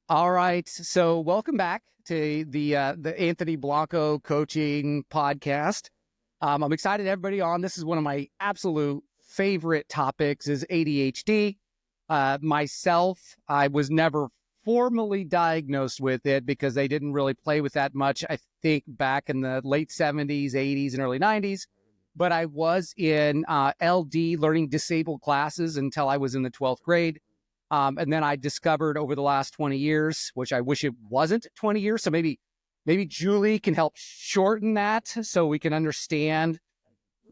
All right. So welcome back to the Anthony Blanco coaching podcast. I'm excited everybody on. This is one of my absolute favorite topics is ADHD. Myself, I was never formally diagnosed with it because they didn't really play with that much, I think, back in the late 70s, 80s, and early 90s. But I was in LD, learning disabled classes, until I was in the 12th grade. And then I discovered over the last 20 years, which I wish it wasn't 20 years. So maybe Julie can help shorten that so we can understand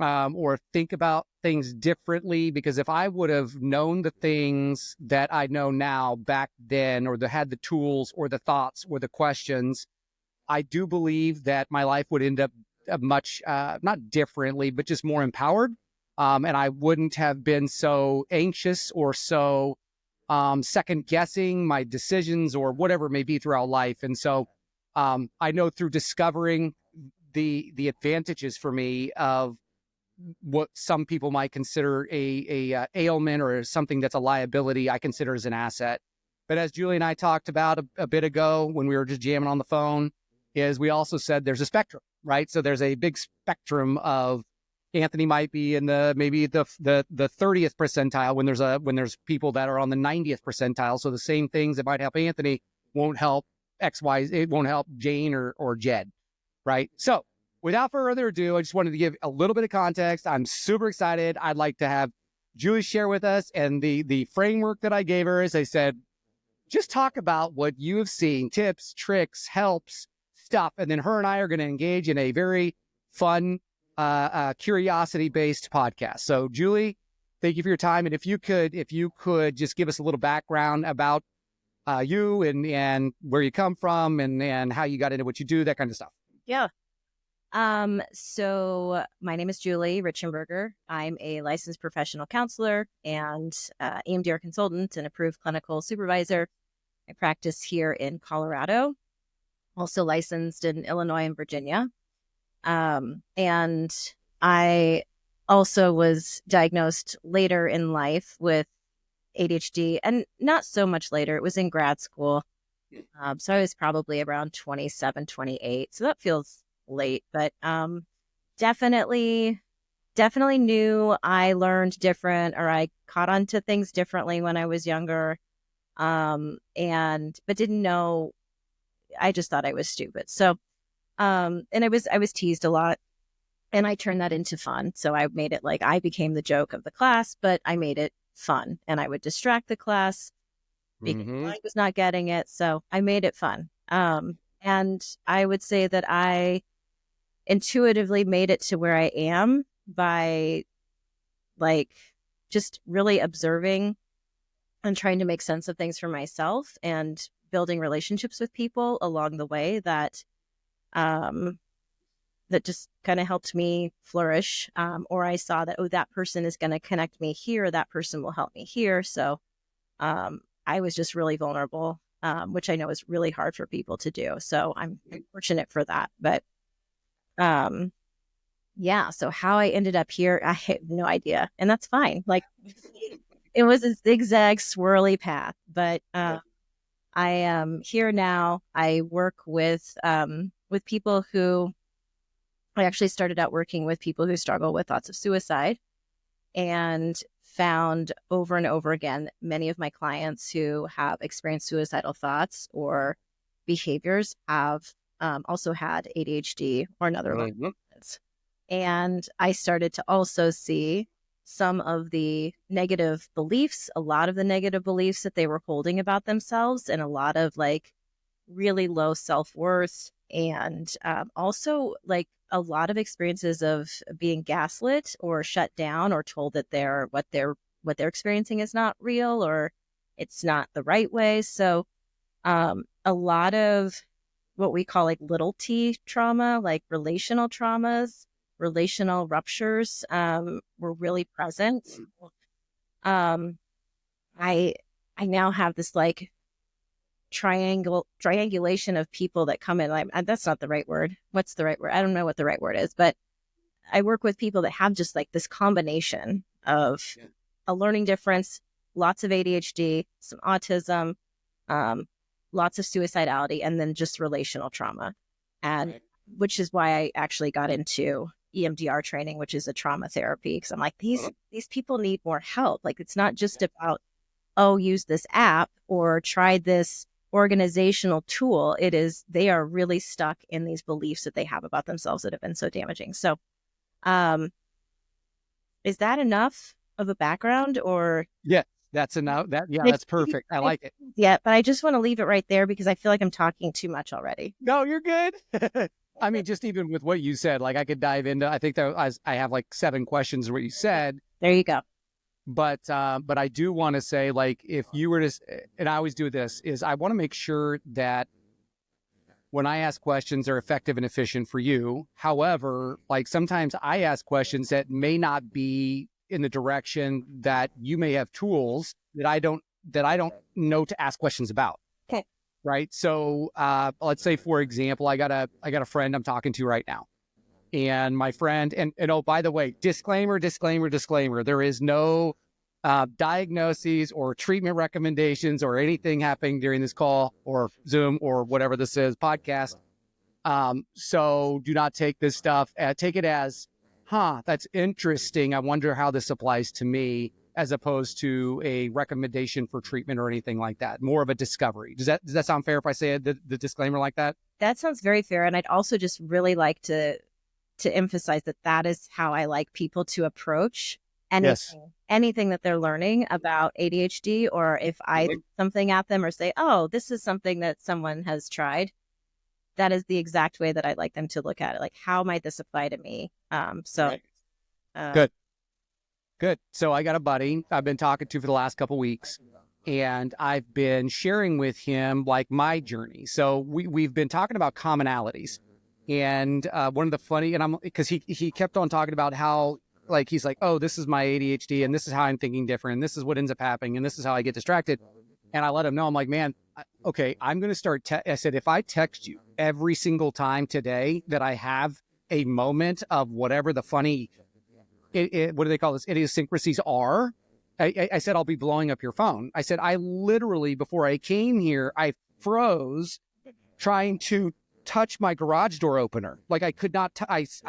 or think about things differently. Because if I would have known the things that I know now back then, or had the tools or the thoughts or the questions, I do believe that my life would end up much, not differently, but just more empowered. And I wouldn't have been so anxious or so second guessing my decisions or whatever it may be throughout life. And so I know through discovering the advantages for me of what some people might consider a ailment or something that's a liability, I consider as an asset. But as Julie and I talked about a bit ago when we were just jamming on the phone, is we also said there's a spectrum, right? So there's a big spectrum of Anthony might be in maybe the 30th percentile when there's people that are on the 90th percentile. So the same things that might help Anthony won't help XY, it won't help Jane or Jed, right? So without further ado, I just wanted to give a little bit of context. I'm super excited. I'd like to have Julie share with us, and the framework that I gave her is I said, just talk about what you have seen, tips, tricks, helps, stuff, and then her and I are going to engage in a very fun curiosity-based podcast. So Julie, thank you for your time. And if you could just give us a little background about you and where you come from and how you got into what you do, that kind of stuff. Yeah. So my name is Julie Reichenberger. I'm a licensed professional counselor and EMDR consultant and approved clinical supervisor. I practice here in Colorado, also licensed in Illinois and Virginia. And I also was diagnosed later in life with ADHD, and not so much later. It was in grad school. So I was probably around 27, 28. So that feels late, but definitely knew I learned different, or I caught on to things differently when I was younger. But didn't know. I just thought I was stupid. So and I was teased a lot, and I turned that into fun. So I made it like I became the joke of the class, but I made it fun, and I would distract the class because I was not getting it. So I made it fun. And I would say that I intuitively made it to where I am by like just really observing and trying to make sense of things for myself and building relationships with people along the way that just kind of helped me flourish. Or I saw that, oh, that person is going to connect me here. That person will help me here. So I was just really vulnerable, which I know is really hard for people to do. So I'm fortunate for that. But yeah, so how I ended up here, I have no idea. And that's fine. Like it was a zigzag swirly path, but I am here now. I work with people who, I actually started out working with people who struggle with thoughts of suicide, and found over and over again, many of my clients who have experienced suicidal thoughts or behaviors have also had ADHD or another learning disabilities. And I started to also see some of the negative beliefs, a lot of the negative beliefs that they were holding about themselves, and a lot of like really low self-worth, and also like a lot of experiences of being gaslit or shut down or told that what they're experiencing is not real or it's not the right way. So a lot of what we call like little t trauma, like relational traumas, relational ruptures were really present. I now have this like triangulation of people that come in. Like, that's not the right word. What's the right word? I don't know what the right word is, but I work with people that have just like this combination of a learning difference, lots of ADHD, some autism, lots of suicidality, and then just relational trauma. And which is why I actually got into EMDR training, which is a trauma therapy. Because I'm like, these people need more help. Like, it's not just about, oh, use this app or try this organizational tool. It is, they are really stuck in these beliefs that they have about themselves that have been so damaging. So, is that enough of a background, or? Yeah, that's enough. That's perfect. I like it. Yeah, but I just want to leave it right there because I feel like I'm talking too much already. No, you're good. I mean, just even with what you said, like I could dive into, I think that I have like 7 questions what you said. There you go. But I do want to say, like, if you were to, and I always do this, is I want to make sure that when I ask questions, they're effective and efficient for you. However, like sometimes I ask questions that may not be in the direction that you may have tools that I don't know to ask questions about. Okay. Right. So let's say, for example, I got a friend I'm talking to right now. And my friend, and oh, by the way, disclaimer, there is no diagnoses or treatment recommendations or anything happening during this call or Zoom or whatever this is, podcast. So do not take this stuff, take it as, that's interesting. I wonder how this applies to me, as opposed to a recommendation for treatment or anything like that. More of a discovery. Does that sound fair if I say the disclaimer like that? That sounds very fair. And I'd also just really like to emphasize that is how I like people to approach anything that they're learning about ADHD, or if I throw something at them or say, oh, this is something that someone has tried. That is the exact way that I'd like them to look at it. Like, how might this apply to me? Good. So I got a buddy I've been talking to for the last couple of weeks, and I've been sharing with him like my journey. So we've been talking about commonalities. And one of the funny, and I'm, because he kept on talking about how, like, he's like, oh, this is my ADHD, and this is how I'm thinking different, and this is what ends up happening, and this is how I get distracted. And I let him know, I'm like, man, okay, I'm going to start. I said, if I text you every single time today that I have a moment of whatever the funny, what do they call this, idiosyncrasies are, I said, I'll be blowing up your phone. I said, I literally, before I came here, I froze trying to touch my garage door opener. Like, I could not,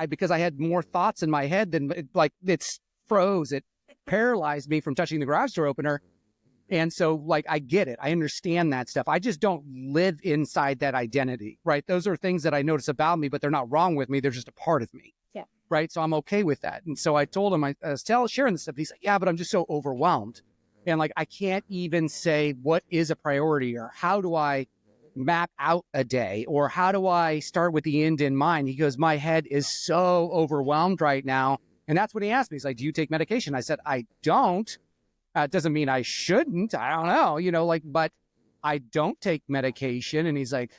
because I had more thoughts in my head than, like, it's froze. It paralyzed me from touching the garage door opener. And so, like, I get it. I understand that stuff. I just don't live inside that identity, right? Those are things that I notice about me, but they're not wrong with me. They're just a part of me. Yeah. Right. So I'm okay with that. And so I told him, I was sharing this stuff. He's like, yeah, but I'm just so overwhelmed. And like, I can't even say what is a priority, or how do I map out a day, or how do I start with the end in mind? He goes, my head is so overwhelmed right now. And that's what he asked me. He's like, do you take medication? I said, I don't. It doesn't mean I shouldn't. I don't know, like, but I don't take medication. And he's like,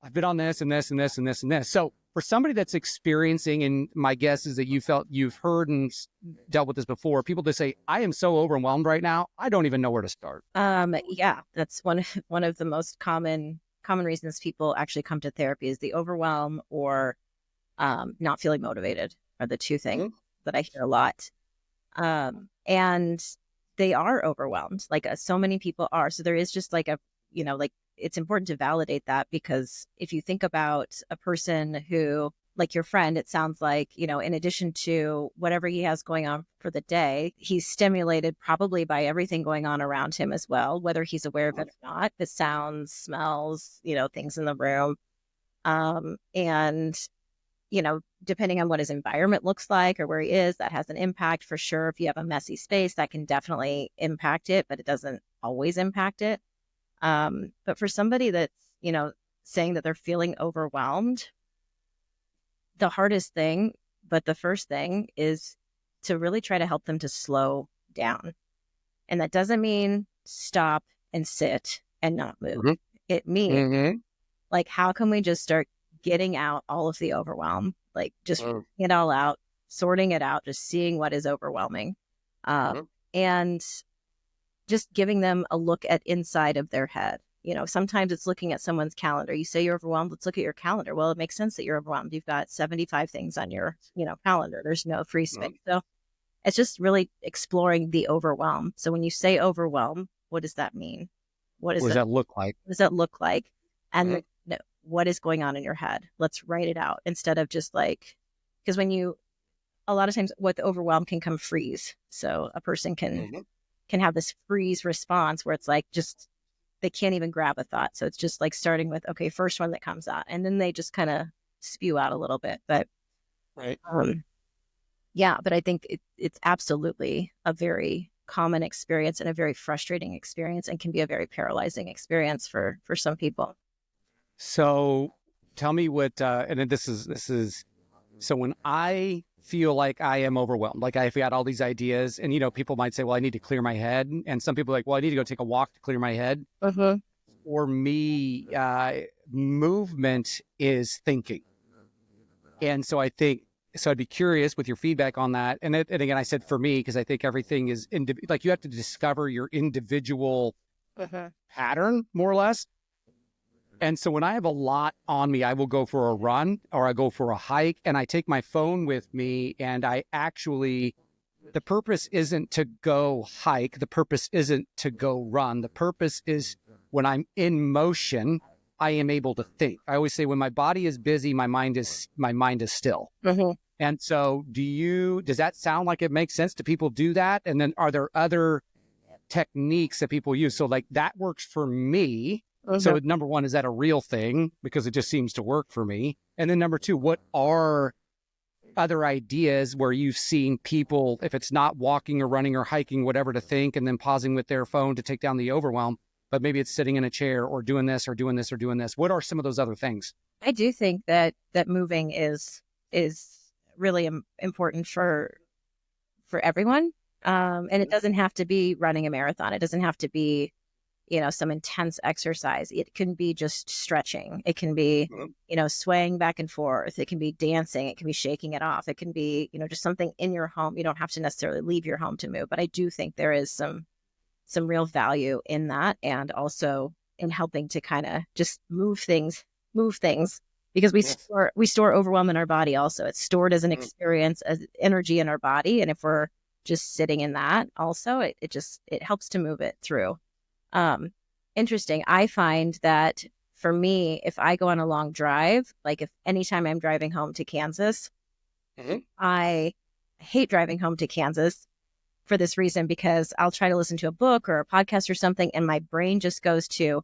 I've been on this and this and this and this and this. So for somebody that's experiencing, and my guess is that you've heard and dealt with this before, people that say, I am so overwhelmed right now, I don't even know where to start. Yeah, that's one of the most common reasons people actually come to therapy is the overwhelm or not feeling motivated are the two things that I hear a lot. And they are overwhelmed, like so many people are. So there is just like like, it's important to validate that, because if you think about a person who, like your friend, it sounds like, in addition to whatever he has going on for the day, he's stimulated probably by everything going on around him as well, whether he's aware of it or not, the sounds, smells, things in the room. And depending on what his environment looks like or where he is, that has an impact for sure. If you have a messy space, that can definitely impact it, but it doesn't always impact it. But for somebody that's, saying that they're feeling overwhelmed, the hardest thing, but the first thing is to really try to help them to slow down. And that doesn't mean stop and sit and not move. Mm-hmm. It means like, how can we just start getting out all of the overwhelm, like just getting it all out, sorting it out, just seeing what is overwhelming, and just giving them a look at inside of their head. Sometimes it's looking at someone's calendar. You say you're overwhelmed, let's look at your calendar. Well, it makes sense that you're overwhelmed. You've got 75 things on your, calendar. There's no free space. So it's just really exploring the overwhelm. So when you say overwhelm, what does that mean? What What is does it? that look like? What does that look like? And Mhm. no, what is going on in your head? Let's write it out instead of just like, because a lot of times with overwhelm can come freeze. So a person Mhm. can have this freeze response where it's like just they can't even grab a thought. So it's just like starting with, okay, first one that comes out, and then they just kind of spew out a little bit. But Right. um, yeah, but I think it's absolutely a very common experience and a very frustrating experience, and can be a very paralyzing experience for some people. So tell me what, and then this is, so when I feel like I am overwhelmed, like I've got all these ideas, and people might say, well, I need to clear my head. And some people are like, well, I need to go take a walk to clear my head. Mm-hmm. For me, movement is thinking. And so I think, so I'd be curious with your feedback on that. And again, I said for me, because I think everything is like you have to discover your individual Mm-hmm. pattern, more or less. And so when I have a lot on me, I will go for a run or I go for a hike, and I take my phone with me, and I actually, the purpose isn't to go hike. The purpose isn't to go run. The purpose is when I'm in motion, I am able to think. I always say when my body is busy, my mind is still. Mm-hmm. And so does that sound like it makes sense? Do people do that? And then are there other techniques that people use? So like that works for me. Mm-hmm. So number one, is that a real thing? Because it just seems to work for me. And then number two, what are other ideas where you've seen people, if it's not walking or running or hiking, whatever, to think, and then pausing with their phone to take down the overwhelm, but maybe it's sitting in a chair or doing this or doing this or doing this. What are some of those other things? I do think that moving is really important for everyone. And it doesn't have to be running a marathon. It doesn't have to be, some intense exercise. It can be just stretching. It can be, swaying back and forth. It can be dancing. It can be shaking it off. It can be, just something in your home. You don't have to necessarily leave your home to move, but I do think there is some real value in that, and also in helping to kind of just move things, because Yes. we store overwhelm in our body. Also, it's stored as an Mhm. experience, as energy in our body, and if we're just sitting in that, also it helps to move it through. um Interesting. I find that for me, if I go on a long drive, like if anytime I'm driving home to Kansas, Mhm. I hate driving home to Kansas for this reason, because I'll try to listen to a book or a podcast or something, and my brain just goes to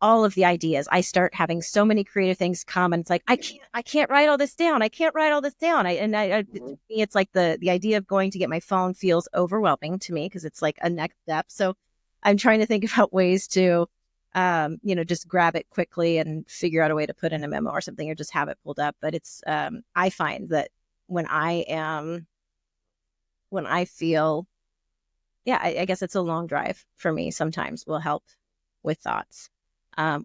all of the ideas. I start having so many creative things come, and it's like I can't write all this down. I can't write all this down. To Mhm. me, it's like the idea of going to get my phone feels overwhelming to me, because it's like a next step. So I'm trying to think about ways to, just grab it quickly and figure out a way to put in a memo or something, or just have it pulled up. But I find that when I feel, yeah, I guess it's a long drive for me sometimes will help with thoughts,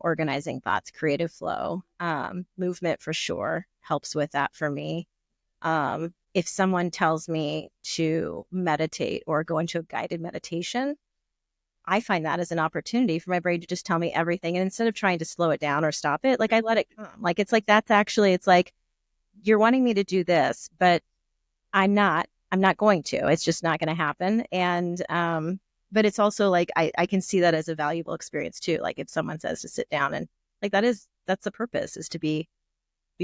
organizing thoughts, creative flow, movement for sure helps with that for me. If someone tells me to meditate or go into a guided meditation, I find that as an opportunity for my brain to just tell me everything. And instead of trying to slow it down or stop it, like I let it come. Like it's like that's actually, it's like, you're wanting me to do this, but I'm not going to. It's just not going to happen. And but it's also like I can see that as a valuable experience too. Like if someone says to sit down, and like that's the purpose, is to be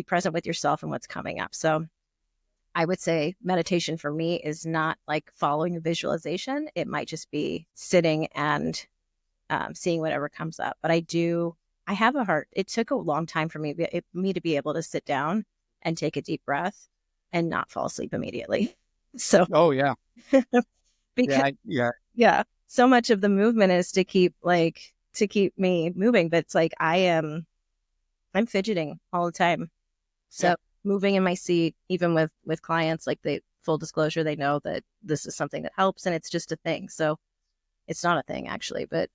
present with yourself and what's coming up. So I would say meditation for me is not like following a visualization. It might just be sitting and seeing whatever comes up. But I have a heart. It took a long time for me to be able to sit down and take a deep breath and not fall asleep immediately. So Oh yeah. because, Yeah. yeah, so much of the movement is to keep me moving, but it's like I'm fidgeting all the time. Yeah. So moving in my seat, even with clients, like they full disclosure, they know that this is something that helps, and it's just a thing. So it's not a thing actually, but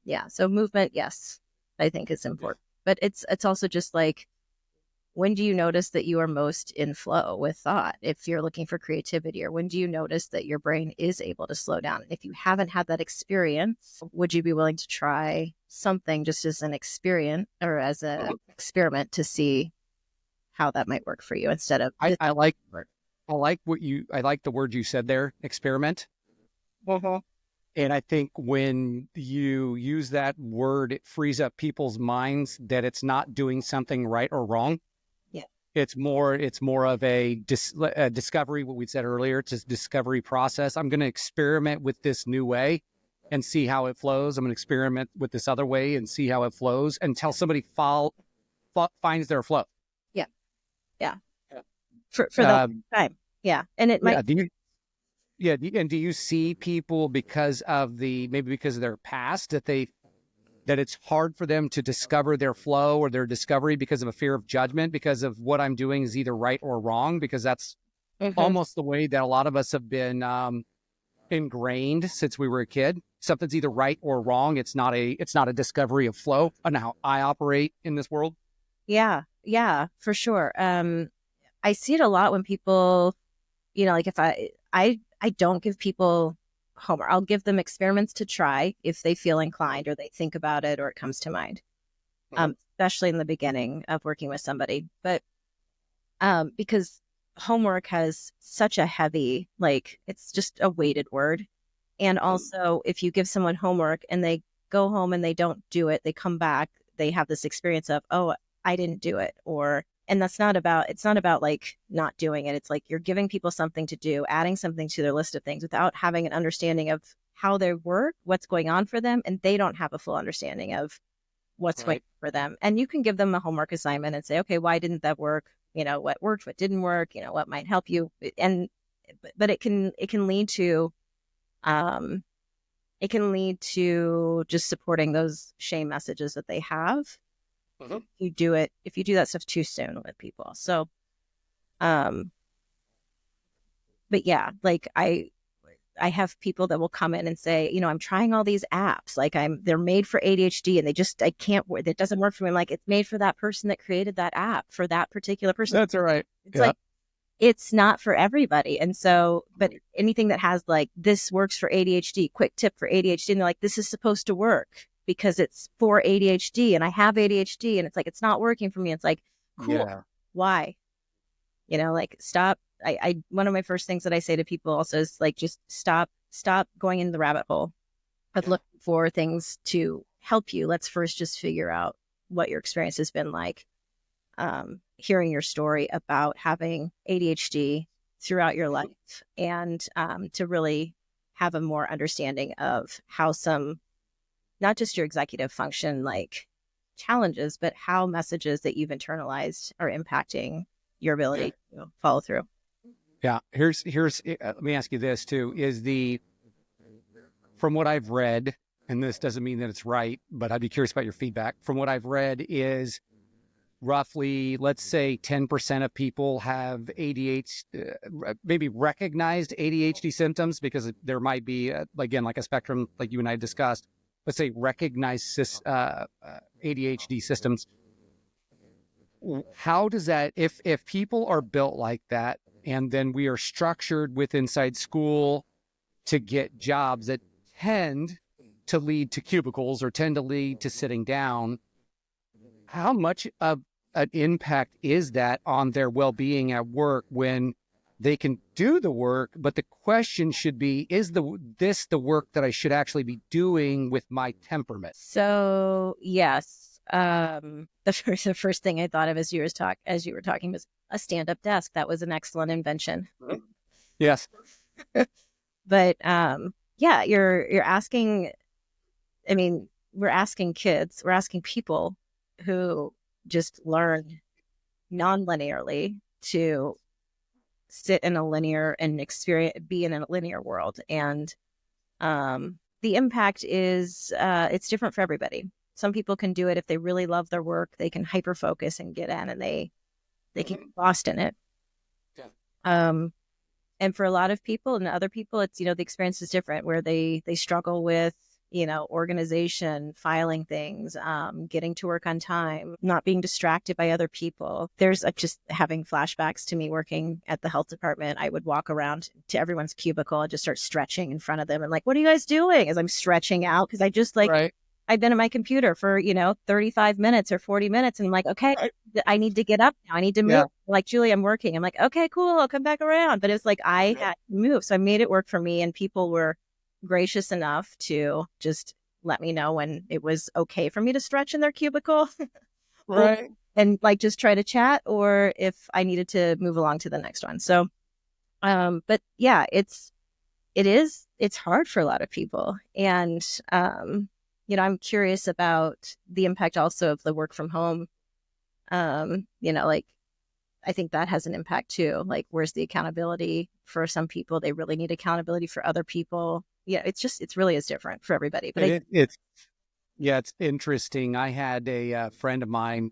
yeah. So movement, yes, I think is Yeah. important, but it's also just like, when do you notice that you are most in flow with thought? If you're looking for creativity, or when do you notice that your brain is able to slow down? If you haven't had that experience, would you be willing to try something just as an experience or as a Mhm. experiment to see how that might work for you, instead of I, this I like work? I like the word you said there, experiment. Mhm. And I think when you use that word, it frees up people's minds that it's not doing something right or wrong. Yeah. It's more of a discovery, what we said earlier, it's a discovery process. I'm going to experiment with this new way and see how it flows. I'm going to experiment with this other way and see how it flows until somebody finds their flow. Yeah. Yeah. For that time. Yeah. And it might. And do you see people because of their past that it's hard for them to discover their flow or their discovery because of a fear of judgment, because of what I'm doing is either right or wrong, because that's almost the way that a lot of us have been ingrained since we were a kid. Something's either right or wrong. It's not a discovery of flow and how I operate in this world. Yeah. Yeah, for sure. I see it a lot when people, like if I don't give people homework. I'll give them experiments to try if they feel inclined or they think about it or it comes to mind, especially in the beginning of working with somebody. But because homework has such a heavy, it's just a weighted word. And also, if you give someone homework and they go home and they don't do it, they come back, they have this experience of, oh, I didn't do it, and it's not about not doing it. It's like you're giving people something to do, adding something to their list of things without having an understanding of how they work, what's going on for them. And they don't have a full understanding of what's going on for them. And you can give them a homework assignment and say, okay, why didn't that work? What worked, what didn't work, what might help you. But it can lead to, just supporting those shame messages that they have. If you do that stuff too soon with people. So, but yeah, I have people that will come in and say, I'm trying all these apps, they're made for ADHD and I can't, it doesn't work for me. I'm like, it's made for that person that created that app for that particular person. That's all right. It's it's not for everybody. And so, but anything that has this works for ADHD, quick tip for ADHD, and they're like, this is supposed to work because it's for ADHD and I have ADHD and it's not working for me. It's like, cool. Yeah. Why? Stop. One of my first things that I say to people also is just stop going in the rabbit hole of looking for things to help you. Let's first just figure out what your experience has been like. Hearing your story about having ADHD throughout your life and to really have a more understanding of how not just your executive function challenges, but how messages that you've internalized are impacting your ability to follow through. Yeah. Here's let me ask you this too, from what I've read, and this doesn't mean that it's right, but I'd be curious about your feedback. From what I've read is roughly, let's say 10% of people have ADHD, maybe recognized ADHD symptoms, because there might be, again, like a spectrum, like you and I discussed, let's say recognized ADHD systems. How does that, if people are built like that, and then we are structured inside school to get jobs that tend to lead to cubicles or tend to lead to sitting down, how much of an impact is that on their well-being at work when they can do the work, but the question should be, is this the work that I should actually be doing with my temperament? So yes, the first thing I thought of as you were talking was a stand-up desk. That was an excellent invention. Yes. But yeah, you're asking. I mean, we're asking people who just learn non-linearly to sit in a linear and be in a linear world. And the impact is, it's different for everybody. Some people can do it if they really love their work. They can hyper focus and get in, and they can get lost in it. Yeah. And for a lot of people and other people, it's, the experience is different, where they struggle with, organization, filing things, getting to work on time, not being distracted by other people. There's just having flashbacks to me working at the health department. I would walk around to everyone's cubicle and just start stretching in front of them and what are you guys doing? As I'm stretching out, because I just right. I've been at my computer for, 35 minutes or 40 minutes. And I'm like, okay, I need to get up now. I need to move. Yeah. Like, Julie, I'm working. I'm like, okay, cool. I'll come back around. But it's I had to move. So I made it work for me. And people were gracious enough to just let me know when it was okay for me to stretch in their cubicle or, Right. and like just try to chat, or if I needed to move along to the next one. So, but yeah, it's hard for a lot of people. And, I'm curious about the impact also of the work from home. Like I think that has an impact too. Like, where's the accountability for some people? They really need accountability. For other people, yeah, it's really is different for everybody. But It's interesting. I had a friend of mine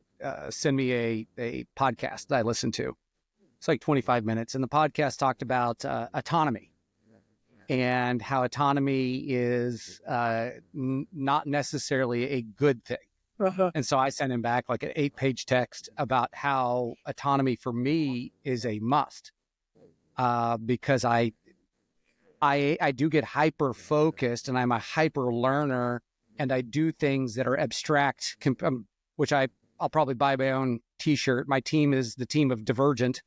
send me a podcast that I listened to. It's like 25 minutes. And the podcast talked about autonomy and how autonomy is not necessarily a good thing. And so I sent him back like an 8-page text about how autonomy for me is a must, because I do get hyper focused and I'm a hyper learner, and I do things that are abstract, which I'll probably buy my own T-shirt. My team is the team of Divergent,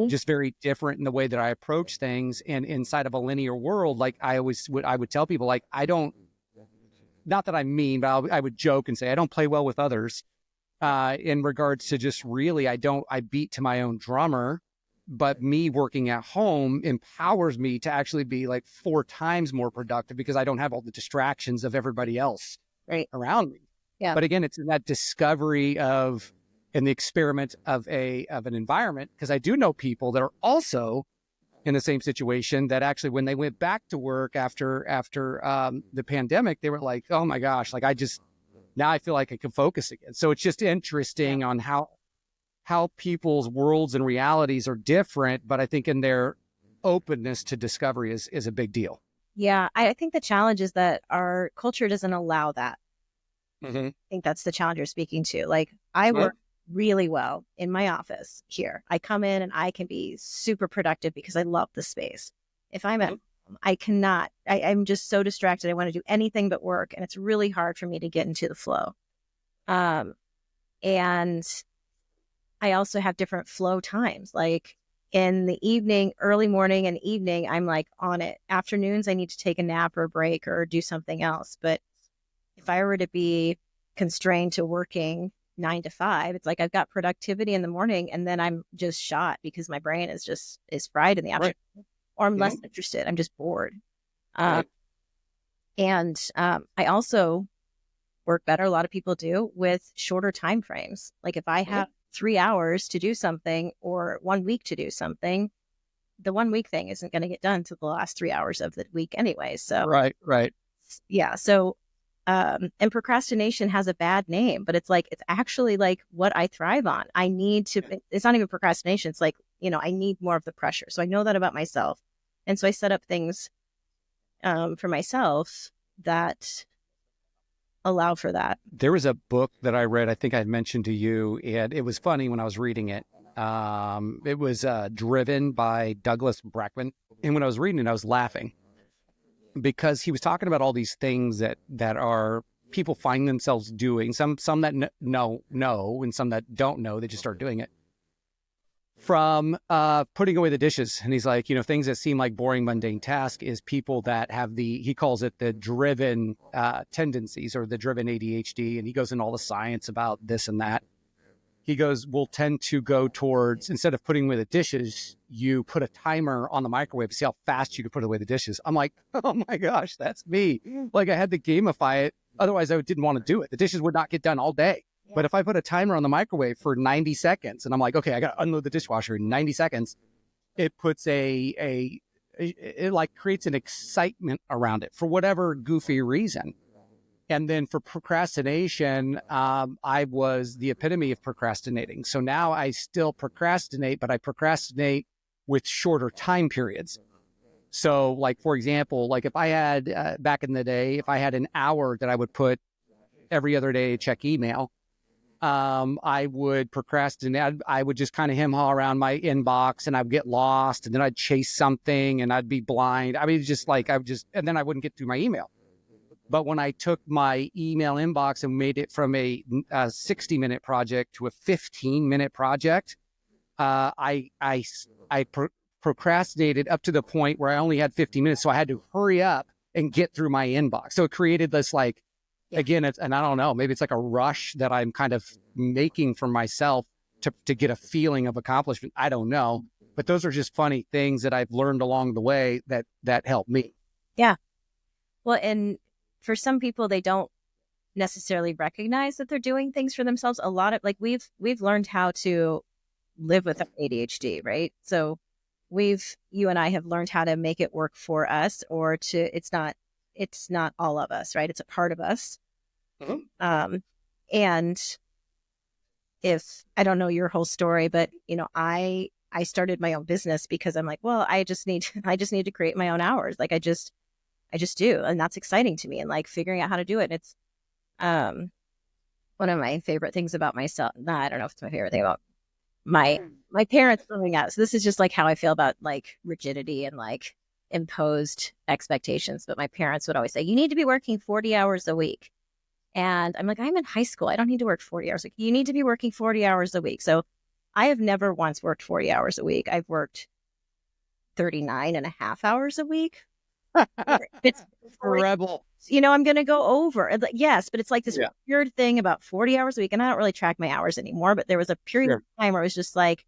just very different in the way that I approach things. And inside of a linear world, like I would tell people, like, I don't, not that I'm mean, but I would joke and say I don't play well with others in regards to just really, I beat to my own drummer, but me working at home empowers me to actually be like 4 times more productive because I don't have all the distractions of everybody else around me. Yeah. But again, it's in that discovery of, and the experiment of an environment, because I do know people that are also in the same situation that actually, when they went back to work after the pandemic, they were like, oh my gosh, like now I feel like I can focus again. So it's just interesting on how people's worlds and realities are different, but I think in their openness to discovery is a big deal. Yeah, I think the challenge is that our culture doesn't allow that. I think that's the challenge you're speaking to. Like, I work really well in my office here. I come in and I can be super productive because I love the space. If I'm at home, I cannot, I'm just so distracted. I want to do anything but work. And it's really hard for me to get into the flow. And I also have different flow times. Like in the evening, early morning and evening, I'm like on it. Afternoons, I need to take a nap or a break or do something else. But if I were to be constrained to working 9 to 5, it's like I've got productivity in the morning and then I'm just shot because my brain is fried in the afternoon, or I'm less interested. I'm just bored. And I also work better, a lot of people do, with shorter time frames. Like if I have 3 hours to do something or 1 week to do something, the 1 week thing isn't going to get done to the last 3 hours of the week anyway. So right. Yeah. So and procrastination has a bad name, but it's actually like what I thrive on. I need to, it's not even procrastination. It's like, I need more of the pressure. So I know that about myself. And so I set up things for myself that allow for that. There was a book that I read, I think I mentioned to you, and it was funny when I was reading it. It was Driven by Douglas Brackman. And when I was reading it, I was laughing because he was talking about all these things that are people find themselves doing, some that know, and some that don't know, they just start doing it. From putting away the dishes. And he's like, things that seem like boring, mundane tasks is people that have he calls it the driven tendencies, or the driven ADHD. And he goes into all the science about this and that. He goes, we'll tend to go towards, instead of putting away the dishes, you put a timer on the microwave to see how fast you can put away the dishes. I'm like, oh my gosh, that's me. Like I had to gamify it. Otherwise, I didn't want to do it. The dishes would not get done all day. Yeah. But if I put a timer on the microwave for 90 seconds and I'm like, okay, I got to unload the dishwasher in 90 seconds, it puts it like creates an excitement around it for whatever goofy reason. And then for procrastination, I was the epitome of procrastinating. So now I still procrastinate, but I procrastinate with shorter time periods. So like, for example, like if I had back in the day, if I had an hour that I would put every other day to check email, I would procrastinate. I would just kind of hem-haw around my inbox and I'd get lost, and then I'd chase something and I'd be blind. I mean, just like and then I wouldn't get through my email. But when I took my email inbox and made it from a 60-minute project to a 15-minute project, I procrastinated up to the point where I only had 15 minutes. So I had to hurry up and get through my inbox. So it created this like, Yeah. again, and I don't know, maybe it's like a rush that I'm kind of making for myself to get a feeling of accomplishment. I don't know. But those are just funny things that I've learned along the way that help me. Yeah. Well, and for some people, they don't necessarily recognize that they're doing things for themselves. A lot of like we've learned how to live with ADHD, right? So you and I have learned how to make it work for us, or it's not all of us, right? It's a part of us. Mm-hmm. And if I don't know your whole story, but I started my own business because I'm like, well, I just need to create my own hours. Like I just do. And that's exciting to me, and like figuring out how to do it. It's one of my favorite things about myself. Nah, I don't know if it's my favorite thing about my parents growing up. So this is just like how I feel about like rigidity and like imposed expectations. But my parents would always say, you need to be working 40 hours a week. And I'm like, I'm in high school. I don't need to work 40 hours a week. You need to be working 40 hours a week. So I have never once worked 40 hours a week. I've worked 39 and a half hours a week. It's Rebel. I'm going to go over. Yes, but it's like this weird thing about 40 hours a week. And I don't really track my hours anymore. But there was a period of time where it was just like,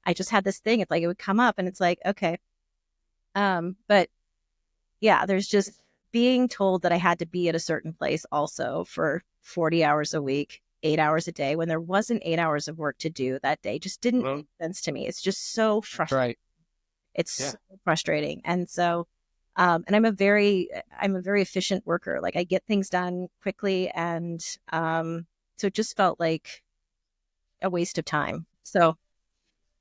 I just had this thing. It's like it would come up and it's like, okay. But yeah, there's just being told that I had to be at a certain place also for 40 hours a week, 8 hours a day, when there wasn't 8 hours of work to do that day, just didn't make sense to me. It's just so frustrating. Right. It's so frustrating. And so, and I'm a very efficient worker. Like I get things done quickly. And so it just felt like a waste of time. So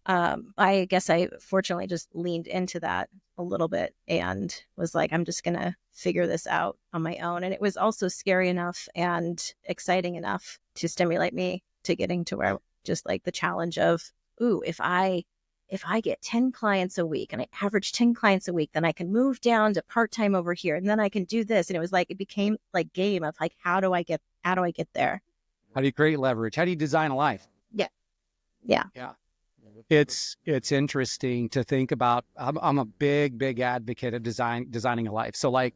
I guess I fortunately just leaned into that a little bit and was like, I'm just going to figure this out on my own. And it was also scary enough and exciting enough to stimulate me to getting to where just like the challenge of, ooh, if I get 10 clients a week and I average 10 clients a week, then I can move down to part-time over here. And then I can do this. And it was like, it became like game of like, how do I get there? How do you create leverage? How do you design a life? Yeah. Yeah. Yeah. It's interesting to think about. I'm a big advocate of designing a life. So like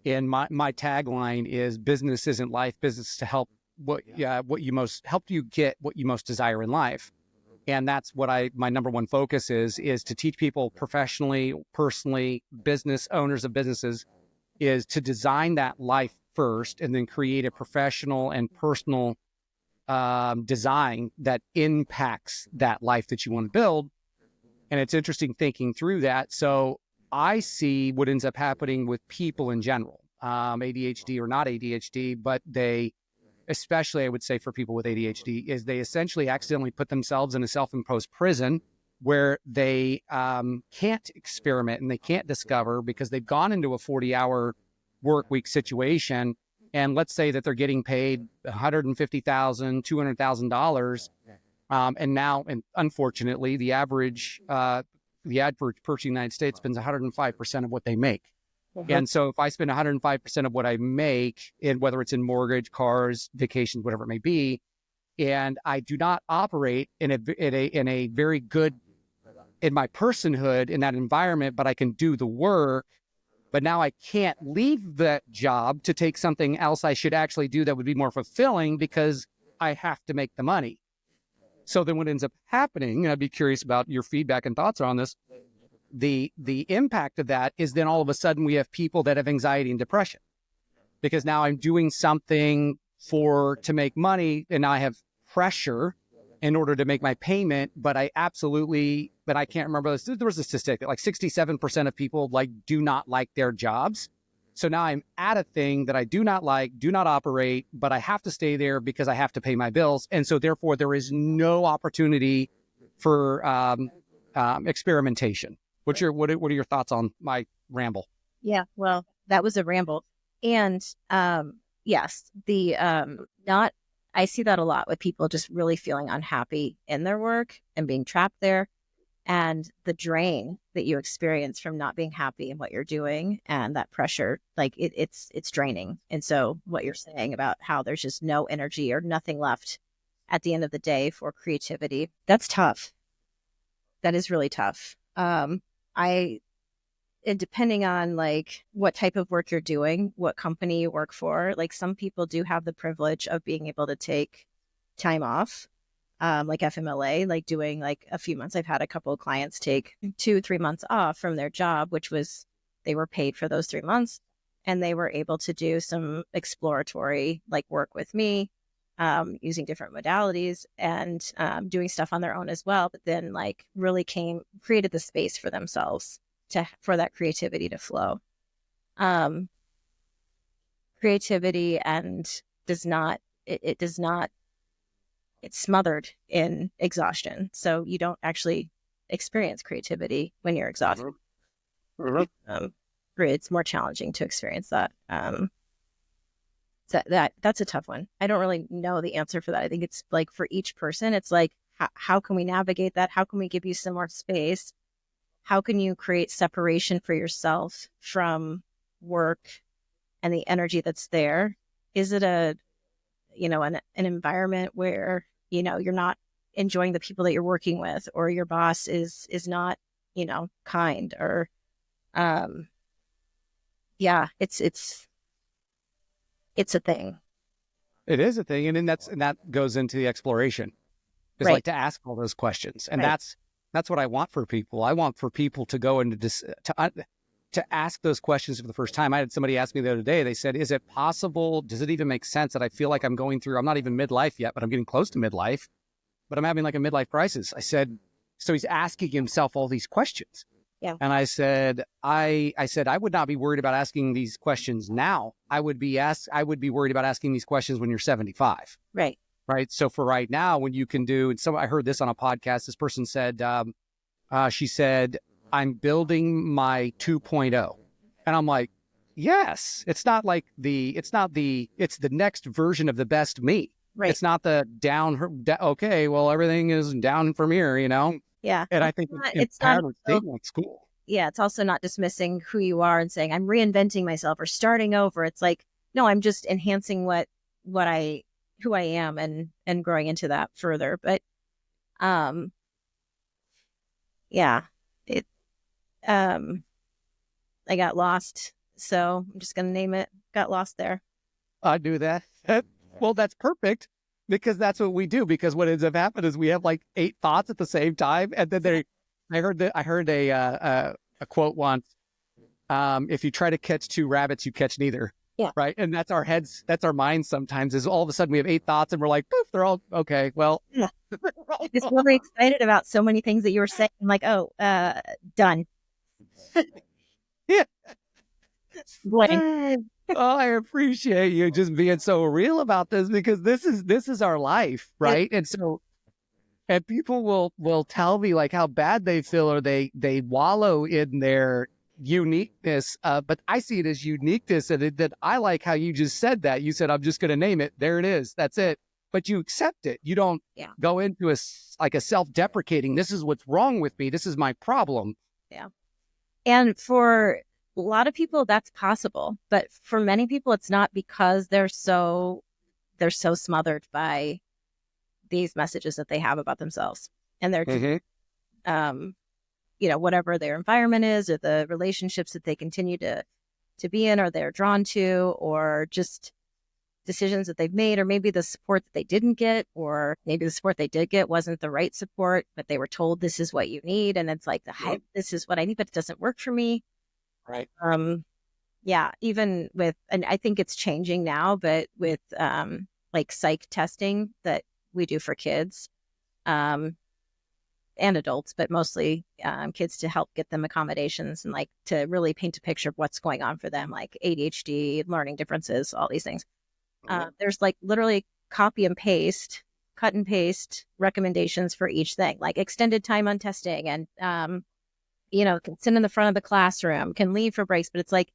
in my tagline is business isn't life, business to help help you get what you most desire in life. And that's what my number one focus is to teach people professionally, personally, business owners of businesses, is to design that life first and then create a professional and personal design that impacts that life that you want to build. And it's interesting thinking through that. So I see what ends up happening with people in general, ADHD or not ADHD, but especially I would say for people with ADHD, is they essentially accidentally put themselves in a self-imposed prison where they can't experiment and they can't discover because they've gone into a 40-hour work week situation. And let's say that they're getting paid $150,000, $200,000. And now, and unfortunately, the average person in the United States spends 105% of what they make. Mm-hmm. And so if I spend 105% of what I make, in whether it's in mortgage, cars, vacations, whatever it may be, and I do not operate in a very good, in my personhood, in that environment, but I can do the work. But now I can't leave that job to take something else I should actually do that would be more fulfilling because I have to make the money. So then what ends up happening, and I'd be curious about your feedback and thoughts on this, the impact of that is then all of a sudden we have people that have anxiety and depression because now I'm doing something to make money and I have pressure in order to make my payment, but I can't remember this. There was a statistic that like 67% of people do not like their jobs. So now I'm at a thing that I do not like, do not operate, but I have to stay there because I have to pay my bills. And so therefore there is no opportunity for experimentation. What are your thoughts on my ramble? Yeah, well, that was a ramble. And yes, I see that a lot with people just really feeling unhappy in their work and being trapped there, and the drain that you experience from not being happy in what you're doing and that pressure, like it's draining. And so what you're saying about how there's just no energy or nothing left at the end of the day for creativity, that's tough. That is really tough. I and depending on like what type of work you're doing, what company you work for, like some people do have the privilege of being able to take time off, like FMLA, like doing like a few months. I've had a couple of clients take 2-3 months off from their job, which was they were paid for those 3 months, and they were able to do some exploratory like work with me, using different modalities and doing stuff on their own as well. But then like really created the space for themselves for that creativity to flow. Creativity and does not, it does not, it's smothered in exhaustion. So you don't actually experience creativity when you're exhausted. It's more challenging to experience that. That's a tough one. I don't really know the answer for that. I think it's like for each person, it's like, how can we navigate that? How can we give you some more space? How can you create separation for yourself from work and the energy that's there? Is it an environment where, you're not enjoying the people that you're working with, or your boss is not, kind, or, it's a thing. It is a thing. And then that goes into the exploration. It's Right. like to ask all those questions. And Right. that's what I want for people. I want for people to go into to ask those questions for the first time. I had somebody ask me the other day, they said, is it possible, does it even make sense that I feel like I'm not even midlife yet, but I'm getting close to midlife, but I'm having like a midlife crisis. I said, so he's asking himself all these questions. Yeah. And I said, I would not be worried about asking these questions now. I would be worried about asking these questions when you're 75. Right. Right. So for right now, when you can do, and I heard this on a podcast, this person said, she said, I'm building my 2.0. And I'm like, yes, it's the next version of the best me. Right. It's not the okay, well, everything is down from here, Yeah. And I think it's cool. Yeah. It's also not dismissing who you are and saying, I'm reinventing myself or starting over. It's like, no, I'm just enhancing who I am and growing into that further. But, yeah, I got lost. So I'm just going to name it. Got lost there. I do that. Well, that's perfect, because that's what we do. Because what ends up happening is we have like 8 thoughts at the same time. And then I heard a quote once. If you try to catch 2 rabbits, you catch neither. Yeah. Right. And that's our heads. That's our minds. Sometimes is all of a sudden we have 8 thoughts and we're like, poof, they're all okay. Well, yeah. I'm just really excited about so many things that you were saying. I'm like, done. Yeah. Blank. Oh, I appreciate you just being so real about this, because this is our life, right? And so, and people will tell me like how bad they feel, or they wallow in their uniqueness. But I see it as uniqueness, and that I like how you just said that. You said, I'm just going to name it. There it is. That's it. But you accept it. You don't go into a self-deprecating. This is what's wrong with me. This is my problem. Yeah. And for a lot of people, that's possible. But for many people, it's not, because they're so smothered by these messages that they have about themselves. And they're, whatever their environment is, or the relationships that they continue to be in, or they're drawn to, or just decisions that they've made, or maybe the support that they didn't get, or maybe the support they did get wasn't the right support, but they were told this is what you need. And it's like, this is what I need, but it doesn't work for me. Right. Yeah. Even with, and I think it's changing now, but with like psych testing that we do for kids and adults, but mostly kids, to help get them accommodations and like to really paint a picture of what's going on for them, like ADHD, learning differences, all these things. There's like literally cut and paste recommendations for each thing, like extended time on testing, and, can sit in the front of the classroom, can leave for breaks. But it's like,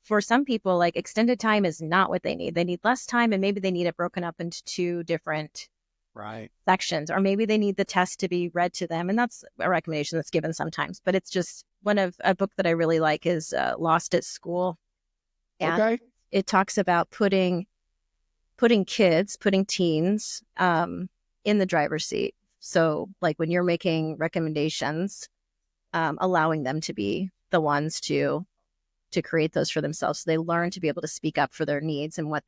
for some people, like extended time is not what they need. They need less time, and maybe they need it broken up into 2 different sections, or maybe they need the test to be read to them. And that's a recommendation that's given sometimes. But it's just a book that I really like is Lost at School. And it talks about putting teens in the driver's seat. So like when you're making recommendations, allowing them to be the ones to create those for themselves. So they learn to be able to speak up for their needs and what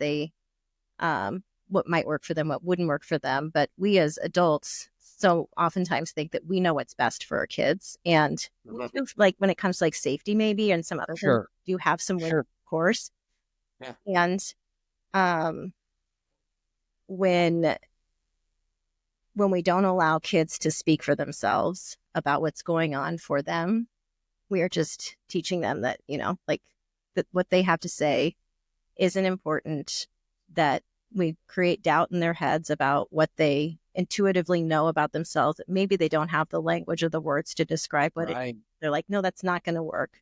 might work for them, what wouldn't work for them. But we as adults so oftentimes think that we know what's best for our kids. And like when it comes to like safety maybe and some other things, you have some ways, of course. Yeah. And when we don't allow kids to speak for themselves about what's going on for them, we are just teaching them that, like that what they have to say isn't important, that we create doubt in their heads about what they intuitively know about themselves. Maybe they don't have the language or the words to describe what they're like, no, that's not going to work.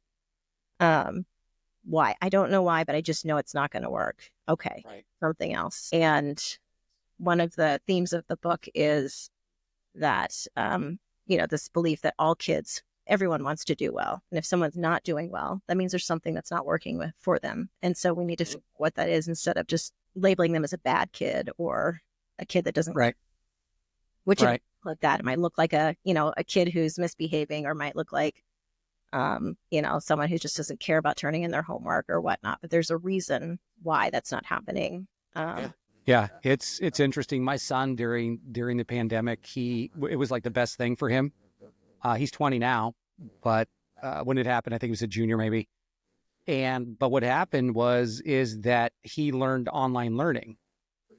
Why? I don't know why, but I just know it's not going to work. Okay. Right. Something else. And one of the themes of the book is that, this belief that everyone wants to do well. And if someone's not doing well, that means there's something that's not working for them. And so we need to figure out what that is instead of just labeling them as a bad kid or a kid that doesn't, which might look like that. It might look like a kid who's misbehaving, or might look like, someone who just doesn't care about turning in their homework or whatnot. But there's a reason why that's not happening. Yeah, it's interesting. My son during the pandemic, it was like the best thing for him. He's 20 now, but when it happened, I think he was a junior maybe. But what happened is that he learned online learning.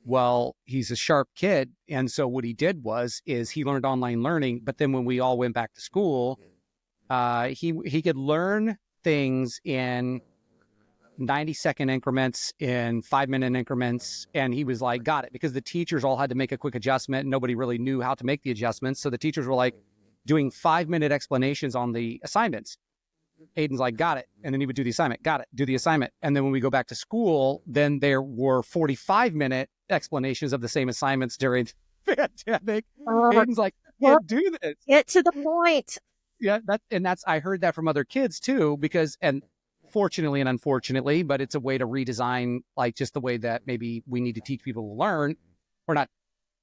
Well, he's a sharp kid, and so what he did is he learned online learning. But then when we all went back to school, he could learn things in 90-second increments, in 5-minute increments. And he was like, got it, because the teachers all had to make a quick adjustment and nobody really knew how to make the adjustments. So the teachers were like doing 5-minute explanations on the assignments. Aiden's like, got it. And then he would do the assignment, got it, do the assignment. And then when we go back to school, then there were 45-minute explanations of the same assignments during the pandemic. Aiden's like, I can't do this. Get to the point. Yeah, I heard that from other kids too, and fortunately and unfortunately, but it's a way to redesign, like just the way that maybe we need to teach people to learn, or not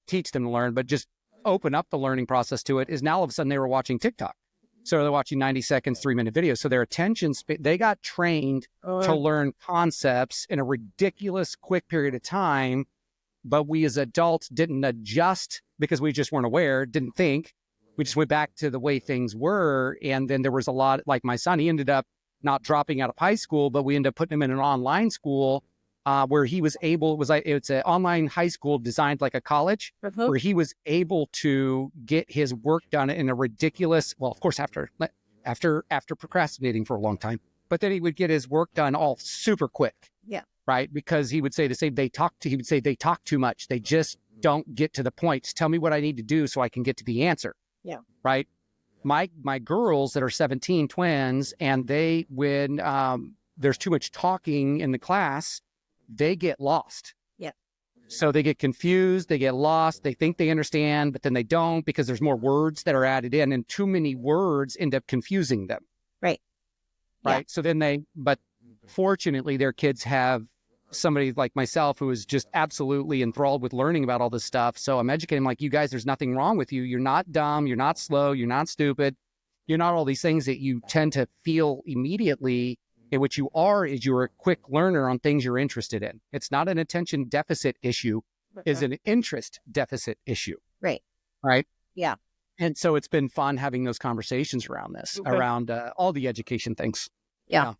teach them to learn, but just open up the learning process to it. Is now all of a sudden they were watching TikTok. So they're watching 90 seconds, 3-minute videos. So their attention they got trained to learn concepts in a ridiculous quick period of time. But we as adults didn't adjust because we just weren't aware, didn't think. We just went back to the way things were. And then there was a lot, like my son, he ended up not dropping out of high school, but we ended up putting him in an online school where he was able, it's an online high school designed like a college, where he was able to get his work done in a ridiculous, well, of course, after procrastinating for a long time, but then he would get his work done all super quick. Yeah. Right. Because he would say he would say they talk too much. They just don't get to the point. Tell me what I need to do so I can get to the answer. Yeah. Right. My girls that are 17, twins, and when there's too much talking in the class, they get lost. Yeah. So they get confused, they get lost, they think they understand, but then they don't, because there's more words that are added in, and too many words end up confusing them. Right. Right. Yeah. So then but fortunately their kids have somebody like myself who is just absolutely enthralled with learning about all this stuff. So I'm educating them like, you guys, there's nothing wrong with you. You're not dumb. You're not slow. You're not stupid. You're not all these things that you tend to feel immediately. And what you are is you're a quick learner on things you're interested in. It's not an attention deficit issue. It's an interest deficit issue. Right. Right. Yeah. And so it's been fun having those conversations around this, around all the education things. Yeah.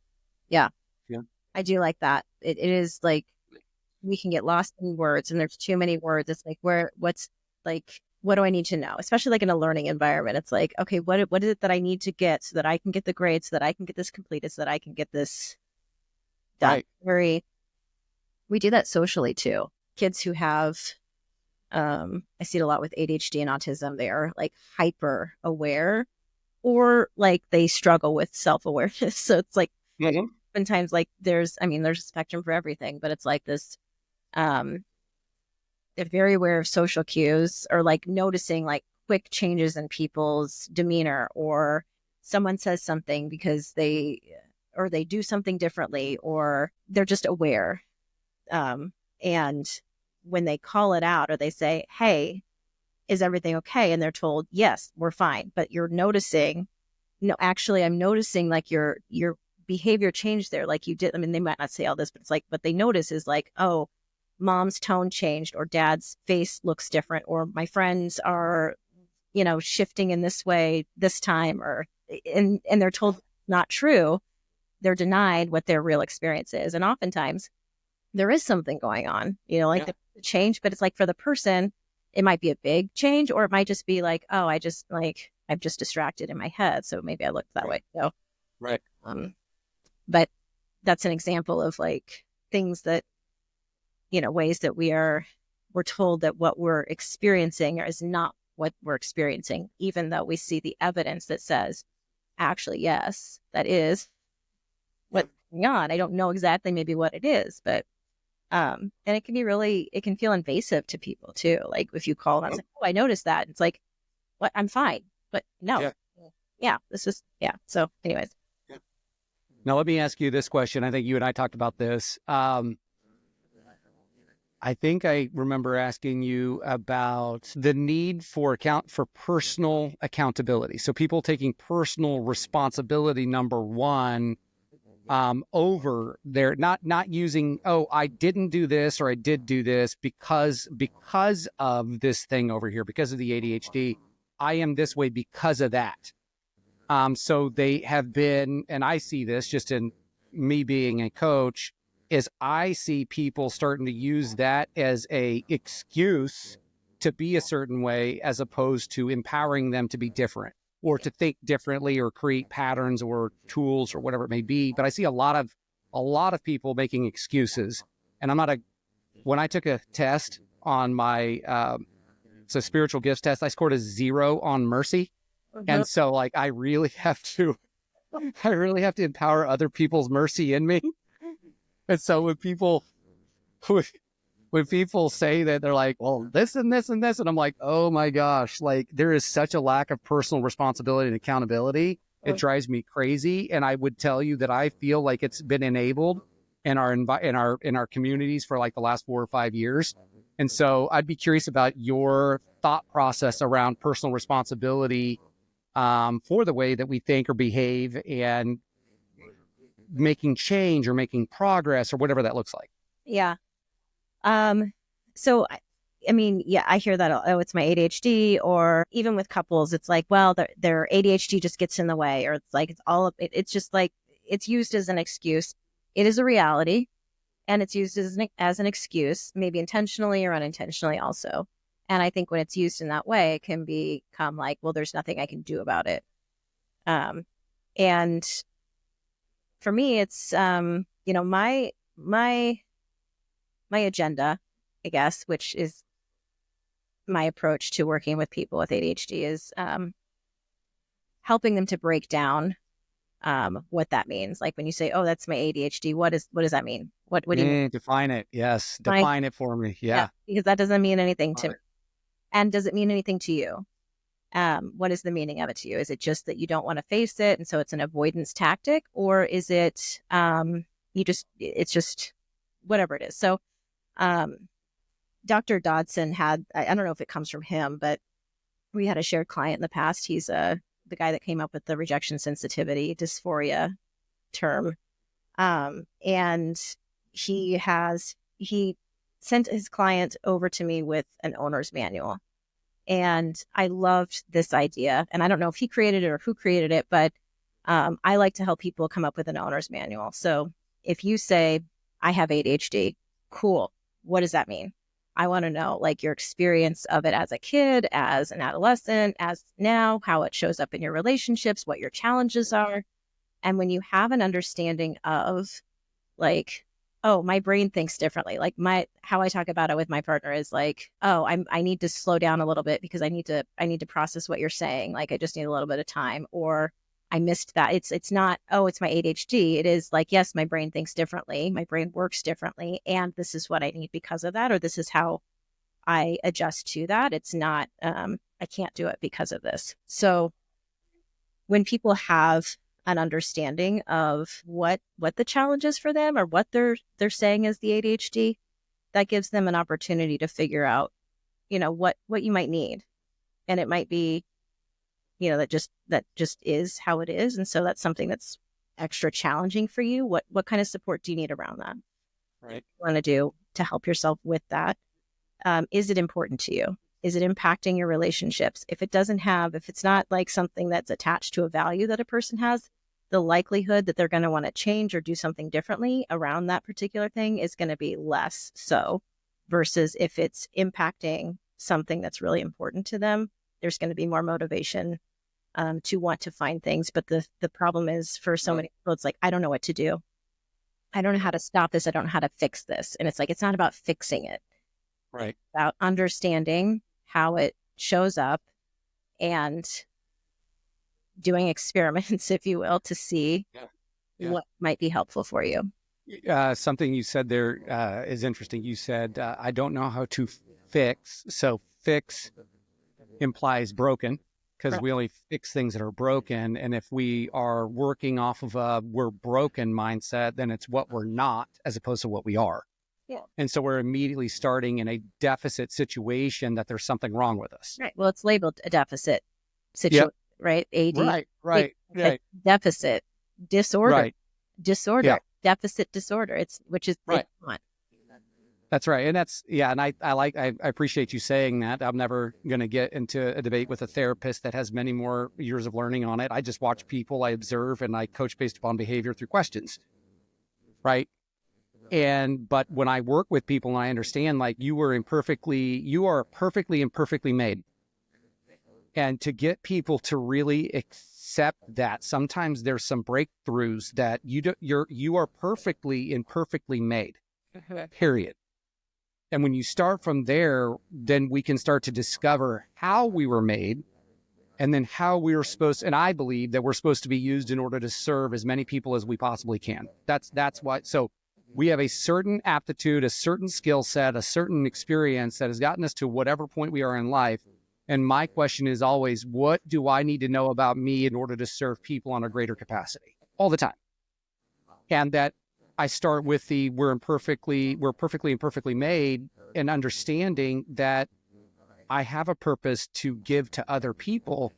I do like that. It is like we can get lost in words, and there's too many words. It's like, what do I need to know? Especially like in a learning environment. It's like, okay, what is it that I need to get so that I can get the grades, so that I can get this completed, so that I can get this done. Right. We do that socially too. Kids who have, I see it a lot with ADHD and autism. They are like hyper aware, or like they struggle with self-awareness. So it's like, oftentimes like there's a spectrum for everything, but it's like this, they're very aware of social cues, or like noticing like quick changes in people's demeanor, or someone says something because they do something differently, or they're just aware. And when they call it out, or they say, hey, is everything okay? And they're told, yes, we're fine. But you're noticing no, actually, I'm noticing like your behavior changed there. Like you did. I mean, they might not say all this, but it's like, what they notice is like, oh, mom's tone changed, or dad's face looks different, or my friends are, shifting in this way this time, and they're told not true. They're denied what their real experience is. And oftentimes there is something going on, the change, but it's like for the person, it might be a big change, or it might just be like, oh, I'm just distracted in my head. So maybe I look that way. So, Right. But that's an example of like things that, ways that we're told that what we're experiencing is not what we're experiencing, even though we see the evidence that says, actually, yes, that is what's going on. I don't know exactly maybe what it is, but and it can be it can feel invasive to people too. Like if you call and say, oh, I noticed that. It's like, what? I'm fine. But no. Yeah, this is, yeah. So anyways. Yeah. Now let me ask you this question. I think you and I talked about this. I think I remember asking you about the need for personal accountability. So people taking personal responsibility, number one, over their not using, oh, I didn't do this or I did do this because of this thing over here, because of the ADHD. I am this way because of that. So they have been, and I see this just in me being a coach, is I see people starting to use that as a excuse to be a certain way, as opposed to empowering them to be different or to think differently or create patterns or tools or whatever it may be. But I see a lot of people making excuses. And when I took a test on my, spiritual gifts test, I scored a 0 on mercy. And so like, I really have to empower other people's mercy in me. And so when people say that, they're like, well, this and this and this, and I'm like, oh my gosh, like there is such a lack of personal responsibility and accountability. It drives me crazy. And I would tell you that I feel like it's been enabled in our communities for like the last 4 or 5 years. And so I'd be curious about your thought process around personal responsibility for the way that we think or behave, and making change or making progress or whatever that looks like. Yeah. So, I mean, yeah, I hear that. Oh, it's my ADHD. Or even with couples, it's like, well, their ADHD just gets in the way, or it's like, it's just like, it's used as an excuse. It is a reality, and it's used as an excuse, maybe intentionally or unintentionally also. And I think when it's used in that way, it can become like, well, there's nothing I can do about it. And for me, it's, my agenda, I guess, which is my approach to working with people with ADHD, is helping them to break down what that means. Like when you say, oh, that's my ADHD, what does that mean? What do you mean? Define it. Yes. Define it for me. Yeah. Because that doesn't mean anything to me. And does it mean anything to you? What is the meaning of it to you? Is it just that you don't want to face it, and so it's an avoidance tactic? Or is it it's just whatever it is? So Dr. Dodson had, I don't know if it comes from him, but we had a shared client in the past. He's the guy that came up with the rejection sensitivity dysphoria term. And he sent his client over to me with an owner's manual. And I loved this idea. And I don't know if he created it or who created it, but I like to help people come up with an owner's manual. So if you say, I have ADHD, cool. What does that mean? I want to know like your experience of it as a kid, as an adolescent, as now, how it shows up in your relationships, what your challenges are. And when you have an understanding of like, oh, my brain thinks differently. Like how I talk about it with my partner is like, oh, I need to slow down a little bit because I need to process what you're saying. Like I just need a little bit of time, or I missed that. It's not, oh, it's my ADHD. It is like, yes, my brain thinks differently. My brain works differently. And this is what I need because of that, or this is how I adjust to that. It's not, I can't do it because of this. So when people have an understanding of what the challenge is for them, or what they're saying is the ADHD, that gives them an opportunity to figure out, what you might need. And it might be that just is how it is. And so that's something that's extra challenging for you. What kind of support do you need around that? Right. What do you want to do to help yourself with that? Is it important to you? Is it impacting your relationships? If it's not like something that's attached to a value that a person has, the likelihood that they're going to want to change or do something differently around that particular thing is going to be less so, versus if it's impacting something that's really important to them, there's going to be more motivation to want to find things. But the problem is, for so many people, it's like, I don't know what to do. I don't know how to stop this. I don't know how to fix this. And it's like, it's not about fixing it. Right. It's about understanding how it shows up and doing experiments, if you will, to see what might be helpful for you. Something you said there is interesting. You said, I don't know how to fix. So fix implies broken, because we only fix things that are broken. And if we are working off of a we're broken mindset, then it's what we're not as opposed to what we are. Yeah. And so we're immediately starting in a deficit situation, that there's something wrong with us. Right. Well, it's labeled a deficit situation, right? ADHD. Right. Deficit disorder. Right. Disorder. Deficit disorder. Which is right. Not. That's right. And and I appreciate you saying that. I'm never going to get into a debate with a therapist that has many more years of learning on it. I just watch people, I observe, and I coach based upon behavior through questions. Right. But when I work with people and I understand, like, you are perfectly imperfectly made. And to get people to really accept that, sometimes there's some breakthroughs that you are perfectly imperfectly made, period. And when you start from there, then we can start to discover how we were made, and then how we were supposed, and I believe that we're supposed to be used in order to serve as many people as we possibly can. That's why. So we have a certain aptitude, a certain skill set, a certain experience that has gotten us to whatever point we are in life. And my question is always, what do I need to know about me in order to serve people on a greater capacity? All the time. And that I start with we're perfectly imperfectly made, and understanding that I have a purpose to give to other people.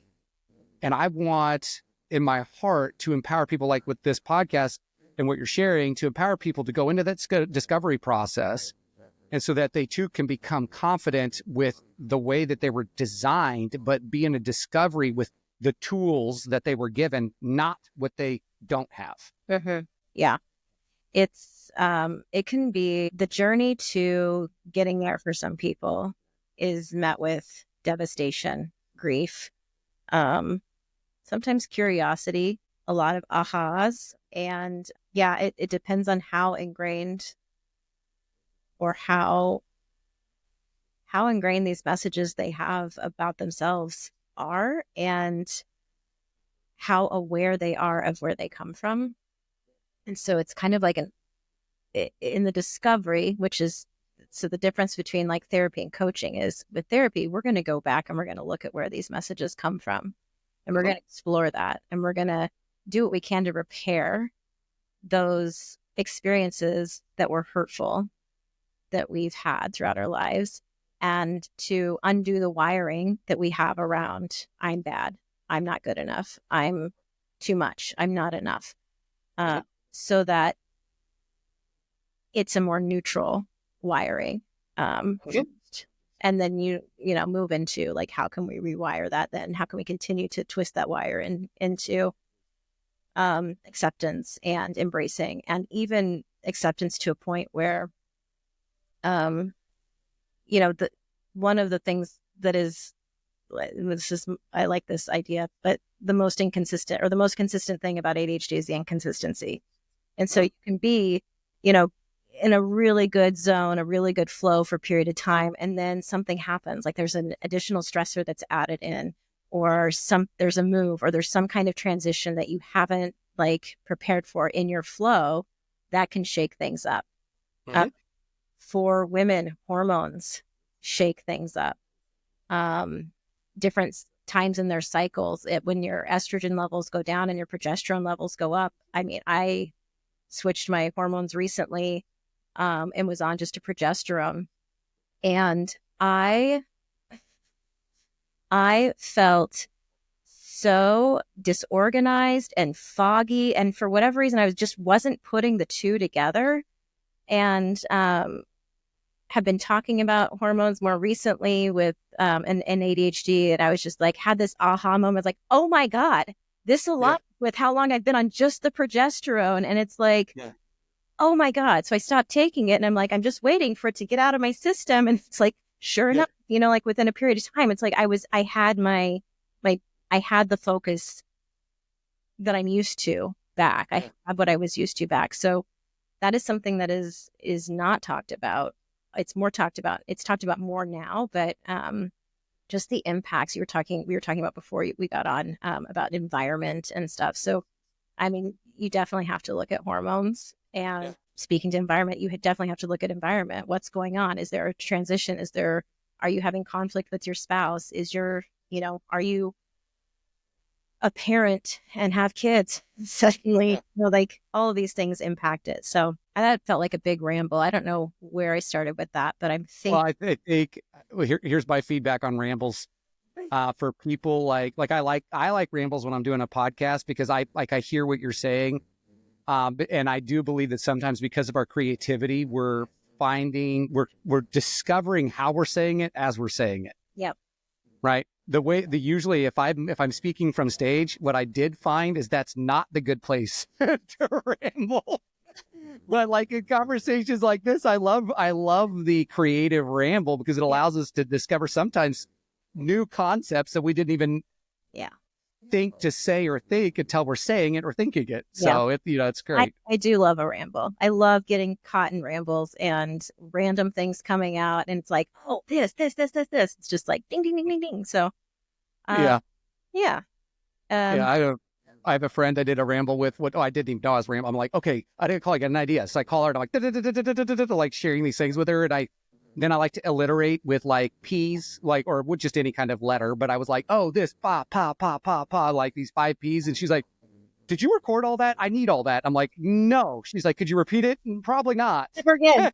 And I want in my heart to empower people, like with this podcast and what you're sharing, to empower people to go into that discovery process, and so that they too can become confident with the way that they were designed, but be in a discovery with the tools that they were given, not what they don't have. Mm-hmm. Yeah. It can be the journey to getting there for some people is met with devastation, grief, sometimes curiosity, a lot of ahas. And it depends on how ingrained or how ingrained these messages they have about themselves are, and how aware they are of where they come from. And so it's kind of like in the discovery, so the difference between like therapy and coaching is, with therapy, we're going to go back and we're going to look at where these messages come from, and we're going to explore that, and we're going to do what we can to repair those experiences that were hurtful that we've had throughout our lives, and to undo the wiring that we have around, I'm bad, I'm not good enough, I'm too much, I'm not enough, so that it's a more neutral wiring. And then you move into like, how can we rewire that then? How can we continue to twist that wire into acceptance and embracing, and even acceptance to a point where, one of the things that is, I like this idea, but the most consistent thing about ADHD is the inconsistency. And so you can be, in a really good zone, a really good flow for a period of time, and then something happens, like there's an additional stressor that's added in, or there's a move, or there's some kind of transition that you haven't like prepared for in your flow that can shake things up. For women, hormones shake things up. Different times in their cycles, when your estrogen levels go down and your progesterone levels go up. I mean, I switched my hormones recently, and was on just a progesterone, and I felt so disorganized and foggy. And for whatever reason, I wasn't putting the two together. And have been talking about hormones more recently with an ADHD. And I was just like, had this aha moment, like, oh my God, this aligns with how long I've been on just the progesterone. And it's like, oh my God. So I stopped taking it and I'm like, I'm just waiting for it to get out of my system. And it's like, sure enough, you know, like within a period of time, it's like I had the focus that I'm used to back. I had what I was used to back. So that is something that is not talked about. It's more talked about. It's talked about more now, but just the impacts we were talking about before we got on about environment and stuff. So, I mean, you definitely have to look at hormones and speaking to environment. You definitely have to look at environment. What's going on? Is there a transition? Are you having conflict with your spouse? Are you a parent and have kids? Suddenly, like all of these things impact it. So that felt like a big ramble. I don't know where I started with that, but I'm thinking. Well, I think here's my feedback on rambles. For people like I like rambles when I'm doing a podcast because I hear what you're saying. And I do believe that sometimes because of our creativity, we're discovering how we're saying it as we're saying it. Yep. Right. Usually if I'm speaking from stage, what I did find is that's not the good place to ramble. But like in conversations like this, I love the creative ramble because it allows us to discover sometimes new concepts that we didn't even think to say or think until we're saying it or thinking it. So it's great. I do love a ramble. I love getting caught in rambles and random things coming out. And it's like, oh, this. It's just like ding, ding, ding, ding, ding. So, Yeah. I I have a friend I did a ramble with. I didn't even know I was rambling. I'm like, okay, I didn't call. I got an idea. So I call her and I'm like, like sharing these things with her. And then I like to alliterate with like P's, like, or with just any kind of letter. But I was like, oh, this, pa, like these 5 P's. And she's like, did you record all that? I need all that. I'm like, no. She's like, could you repeat it? Probably not. Never again.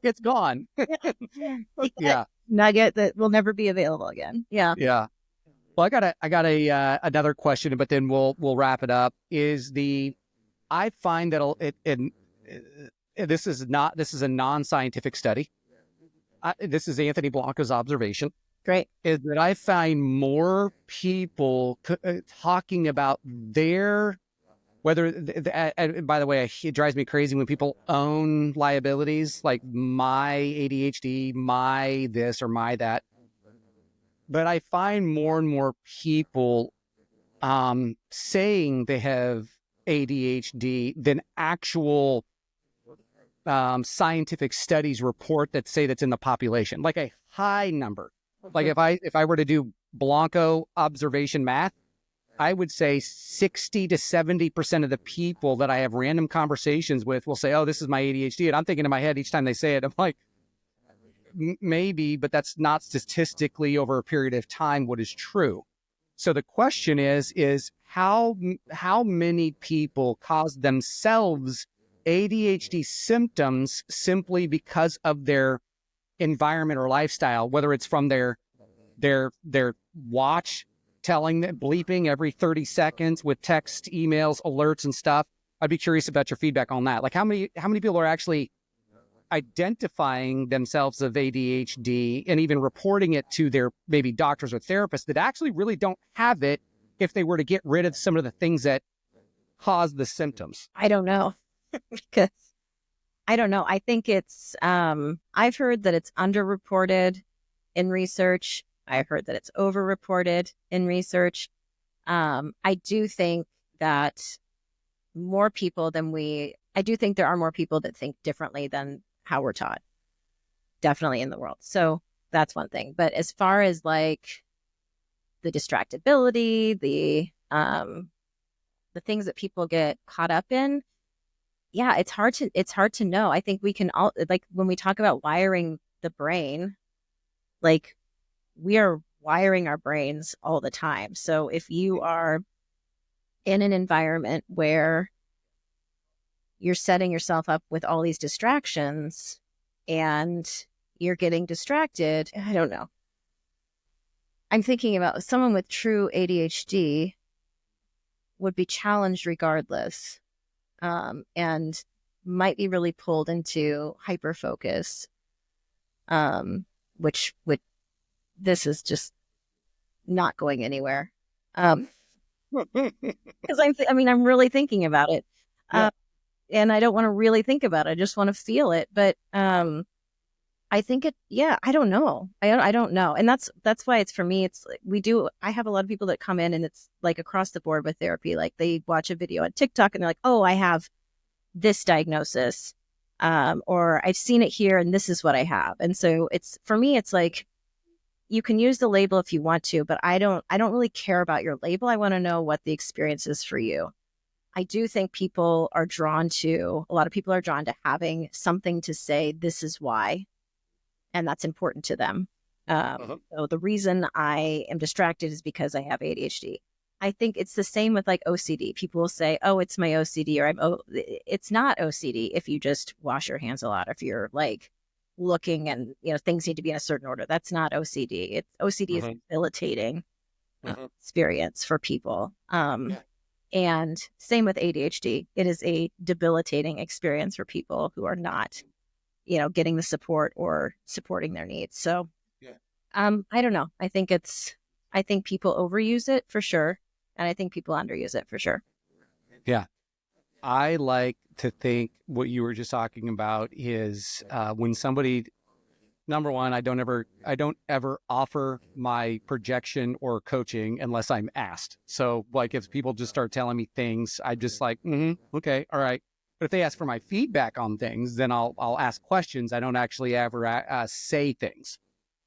It's gone. Yeah. Nugget that will never be available again. Yeah. Yeah. Well, I got another question, but then we'll wrap it up. I find that this is a non-scientific study. This is Anthony Blanco's observation. Great. Is that I find more people talking about their, and by the way, it drives me crazy when people own liabilities like my ADHD, my this or my that. But I find more and more people saying they have ADHD than actual scientific studies report that say that's in the population, like a high number. Like if I were to do Blanco observation math, I would say 60 to 70% of the people that I have random conversations with will say, oh, this is my ADHD. And I'm thinking in my head each time they say it, I'm like, maybe, but that's not statistically over a period of time what is true. So the question is how many people cause themselves ADHD symptoms simply because of their environment or lifestyle, whether it's from their watch telling them, bleeping every 30 seconds with text, emails, alerts and stuff. I'd be curious about your feedback on that. Like how many people are actually identifying themselves of ADHD and even reporting it to their maybe doctors or therapists that actually really don't have it if they were to get rid of some of the things that cause the symptoms? I don't know. Because I don't know. I think it's, I've heard that it's underreported in research. I've heard that it's overreported in research. I do think that I do think there are more people that think differently than how we're taught, definitely in the world. So that's one thing. But as far as like the distractibility, the things that people get caught up in, yeah, it's hard to know. I think we can all, like when we talk about wiring the brain, like we are wiring our brains all the time. So if you are in an environment where you're setting yourself up with all these distractions and you're getting distracted, I don't know. I'm thinking about someone with true ADHD would be challenged regardless, and might be really pulled into hyper focus, which would, this is just not going anywhere. Because I'm really thinking about it. Yeah. And I don't want to really think about it. I just want to feel it. But I think I don't know. I don't know. And that's why it's, for me, it's like I have a lot of people that come in and it's like across the board with therapy. Like they watch a video on TikTok and they're like, oh, I have this diagnosis. Or I've seen it here and this is what I have. And so for me, it's like, you can use the label if you want to, but I don't really care about your label. I want to know what the experience is for you. I do think a lot of people are drawn to having something to say, this is why, and that's important to them. So the reason I am distracted is because I have ADHD. I think it's the same with like OCD. People will say, oh, it's my OCD, or it's not OCD if you just wash your hands a lot, if you're like looking and things need to be in a certain order. That's not OCD. OCD is a debilitating experience for people. And same with ADHD. It is a debilitating experience for people who are not, getting the support or supporting their needs. So, I don't know. I think people overuse it for sure. And I think people underuse it for sure. Yeah. I like to think what you were just talking about is when somebody, number one, I don't ever offer my projection or coaching unless I'm asked. So like if people just start telling me things, I just like, okay, all right. But if they ask for my feedback on things, then I'll ask questions. I don't actually ever say things.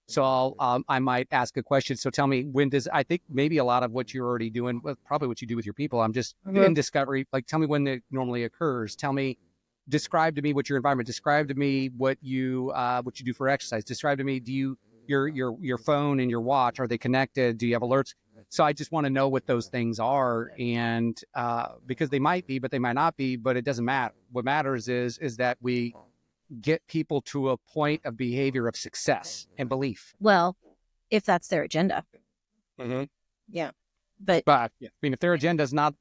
So I might ask a question. So tell me, I think maybe a lot of what you're already doing, probably what you do with your people, I'm just in discovery, like tell me when it normally occurs. Describe to me what your environment, describe to me what you do for exercise. Describe to me, your phone and your watch, are they connected? Do you have alerts? So I just want to know what those things are. And because they might be, but they might not be, but it doesn't matter. What matters is that we get people to a point of behavior of success and belief. Well, if that's their agenda. Yeah. But yeah, I mean, if their agenda is not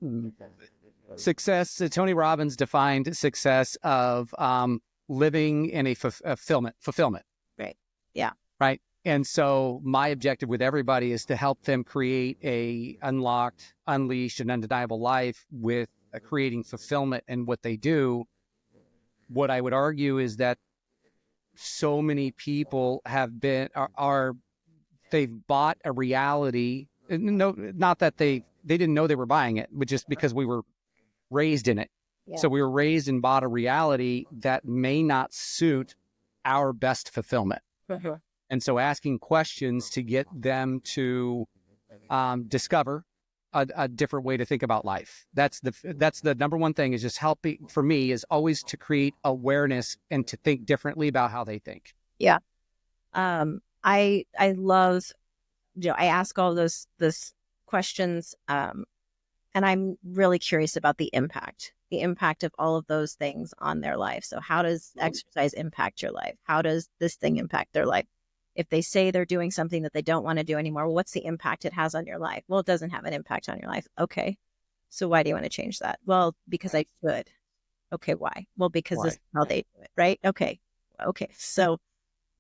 success, Tony Robbins defined success of living in a fulfillment. Right. Yeah. Right. And so my objective with everybody is to help them create a unlocked, unleashed, and undeniable life with creating fulfillment in what they do. What I would argue is that so many people they've bought a reality. No, not that they didn't know they were buying it, but just because we were raised in it. Yeah. So we were raised and bought a reality that may not suit our best fulfillment. And so asking questions to get them to discover a different way to think about life. That's the number one thing, is just helping, for me, is always to create awareness and to think differently about how they think. Yeah. I love, I ask all those questions, and I'm really curious about the impact of all of those things on their life. So how does exercise impact your life? How does this thing impact their life? If they say they're doing something that they don't want to do anymore, well, what's the impact it has on your life? Well, it doesn't have an impact on your life. Okay. So why do you want to change that? Well, because I should. Okay. Why? Well, because this is how they do it. Right. Okay. So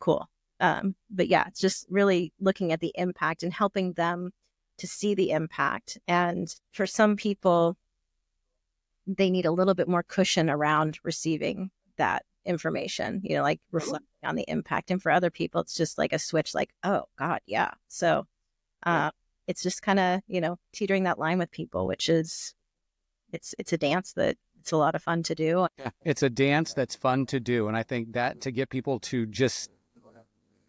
cool. But yeah, it's just really looking at the impact and helping them to see the impact. And for some people, they need a little bit more cushion around receiving that information, like reflecting on the impact. And for other people, it's just like a switch, like, oh God, yeah. So it's just kind of, teetering that line with people, which is, it's a dance that it's a lot of fun to do. Yeah, it's a dance that's fun to do. And I think that to get people to just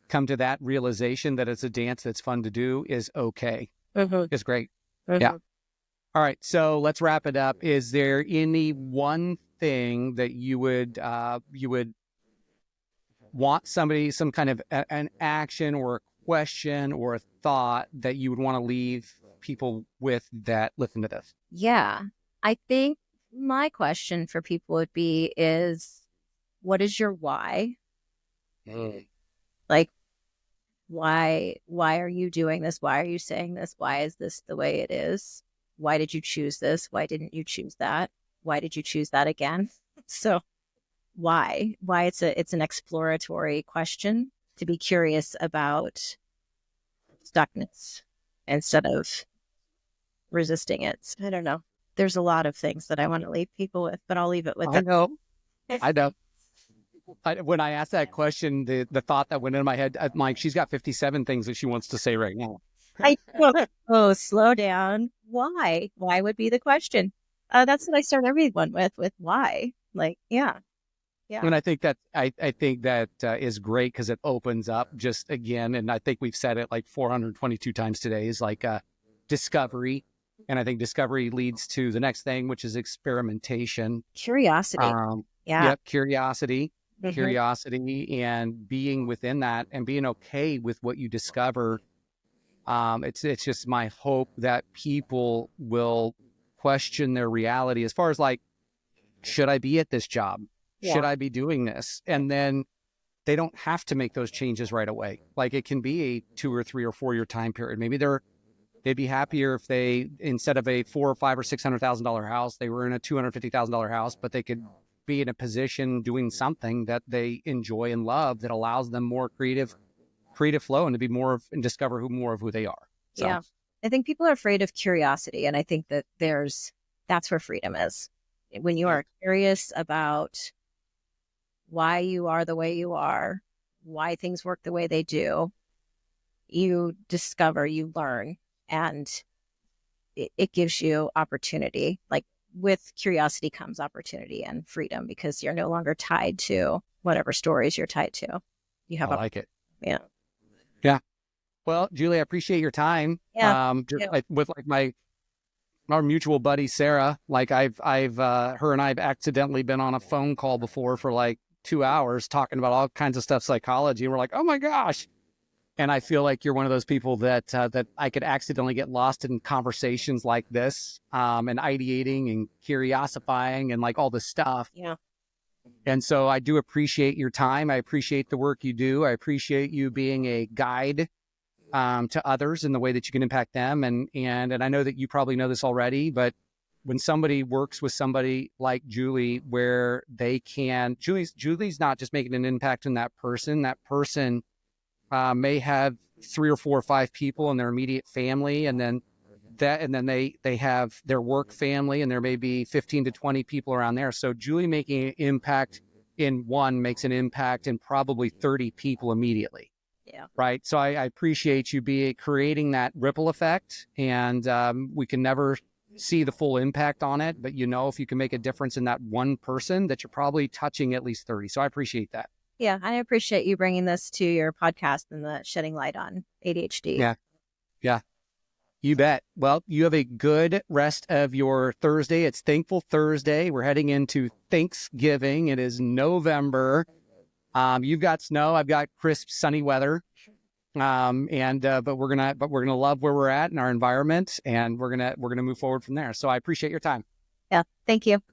come to that realization that it's a dance that's fun to do is okay. It's great. Yeah. All right. So let's wrap it up. Is there any one thing that you would want somebody, some kind of an action or a question or a thought that you would want to leave people with that listen to this? Yeah. I think my question for people would be what is your why? Like, Why are you doing this? Why are you saying this? Why is this the way it is? Why did you choose this? Why didn't you choose that? Why did you choose that again? So why it's an exploratory question to be curious about stuckness instead of resisting it. I don't know. There's a lot of things that I want to leave people with, but I'll leave it with I that. know. I know. When I asked that question, the thought that went in my head, I'm like, she's got 57 things that she wants to say right now. Oh, slow down. Why? Why would be the question? That's what I start everyone with why. Like, yeah. And I think that is great because it opens up just again, and I think we've said it like 422 times today, is like discovery. And I think discovery leads to the next thing, which is experimentation. Curiosity. Yeah. Yep, curiosity, Mhm. curiosity, and being within that and being okay with what you discover. It's just my hope that people will question their reality as far as like, should I be at this job? Should Yeah. I be doing this? And then they don't have to make those changes right away. Like it can be a 2 or 3 or 4 year time period. Maybe they'd be happier if they, instead of a $400,000 or $500,000 or $600,000 house, they were in a $250,000 house, but they could be in a position doing something that they enjoy and love that allows them more creative flow and to be more of and discover more of who they are. So Yeah. I think people are afraid of curiosity. And I think that that's where freedom is. When you are curious about why you are the way you are, why things work the way they do, you discover, you learn, and it gives you opportunity. Like with curiosity comes opportunity and freedom because you're no longer tied to whatever stories you're tied to. You have I like it. Yeah. Yeah. Well, Julie, I appreciate your time. Yeah. With like our mutual buddy Sarah, like her and I've accidentally been on a phone call before for like 2 hours talking about all kinds of stuff, psychology, and we're like, oh my gosh. And I feel like you're one of those people that I could accidentally get lost in conversations like this, and ideating and curiosifying and like all this stuff. Yeah. And so I do appreciate your time. I appreciate the work you do. I appreciate you being a guide to others in the way that you can impact them. And I know that you probably know this already, but when somebody works with somebody like Julie, where they can, Julie's not just making an impact on that person may have 3 or 4 or 5 people in their immediate family. And then they have their work family, and there may be 15 to 20 people around there. So Julie making an impact in one makes an impact in probably 30 people immediately. Yeah. Right. So I appreciate you creating that ripple effect, and we can never see the full impact on it, but if you can make a difference in that one person, that you're probably touching at least 30. So I appreciate that. Yeah. I appreciate you bringing this to your podcast and the shedding light on ADHD. Yeah. Yeah. You bet. Well, you have a good rest of your Thursday. It's Thankful Thursday. We're heading into Thanksgiving. It is November. You've got snow. I've got crisp, sunny weather. But we're gonna love where we're at in our environment, and we're gonna move forward from there. So I appreciate your time. Yeah. Thank you.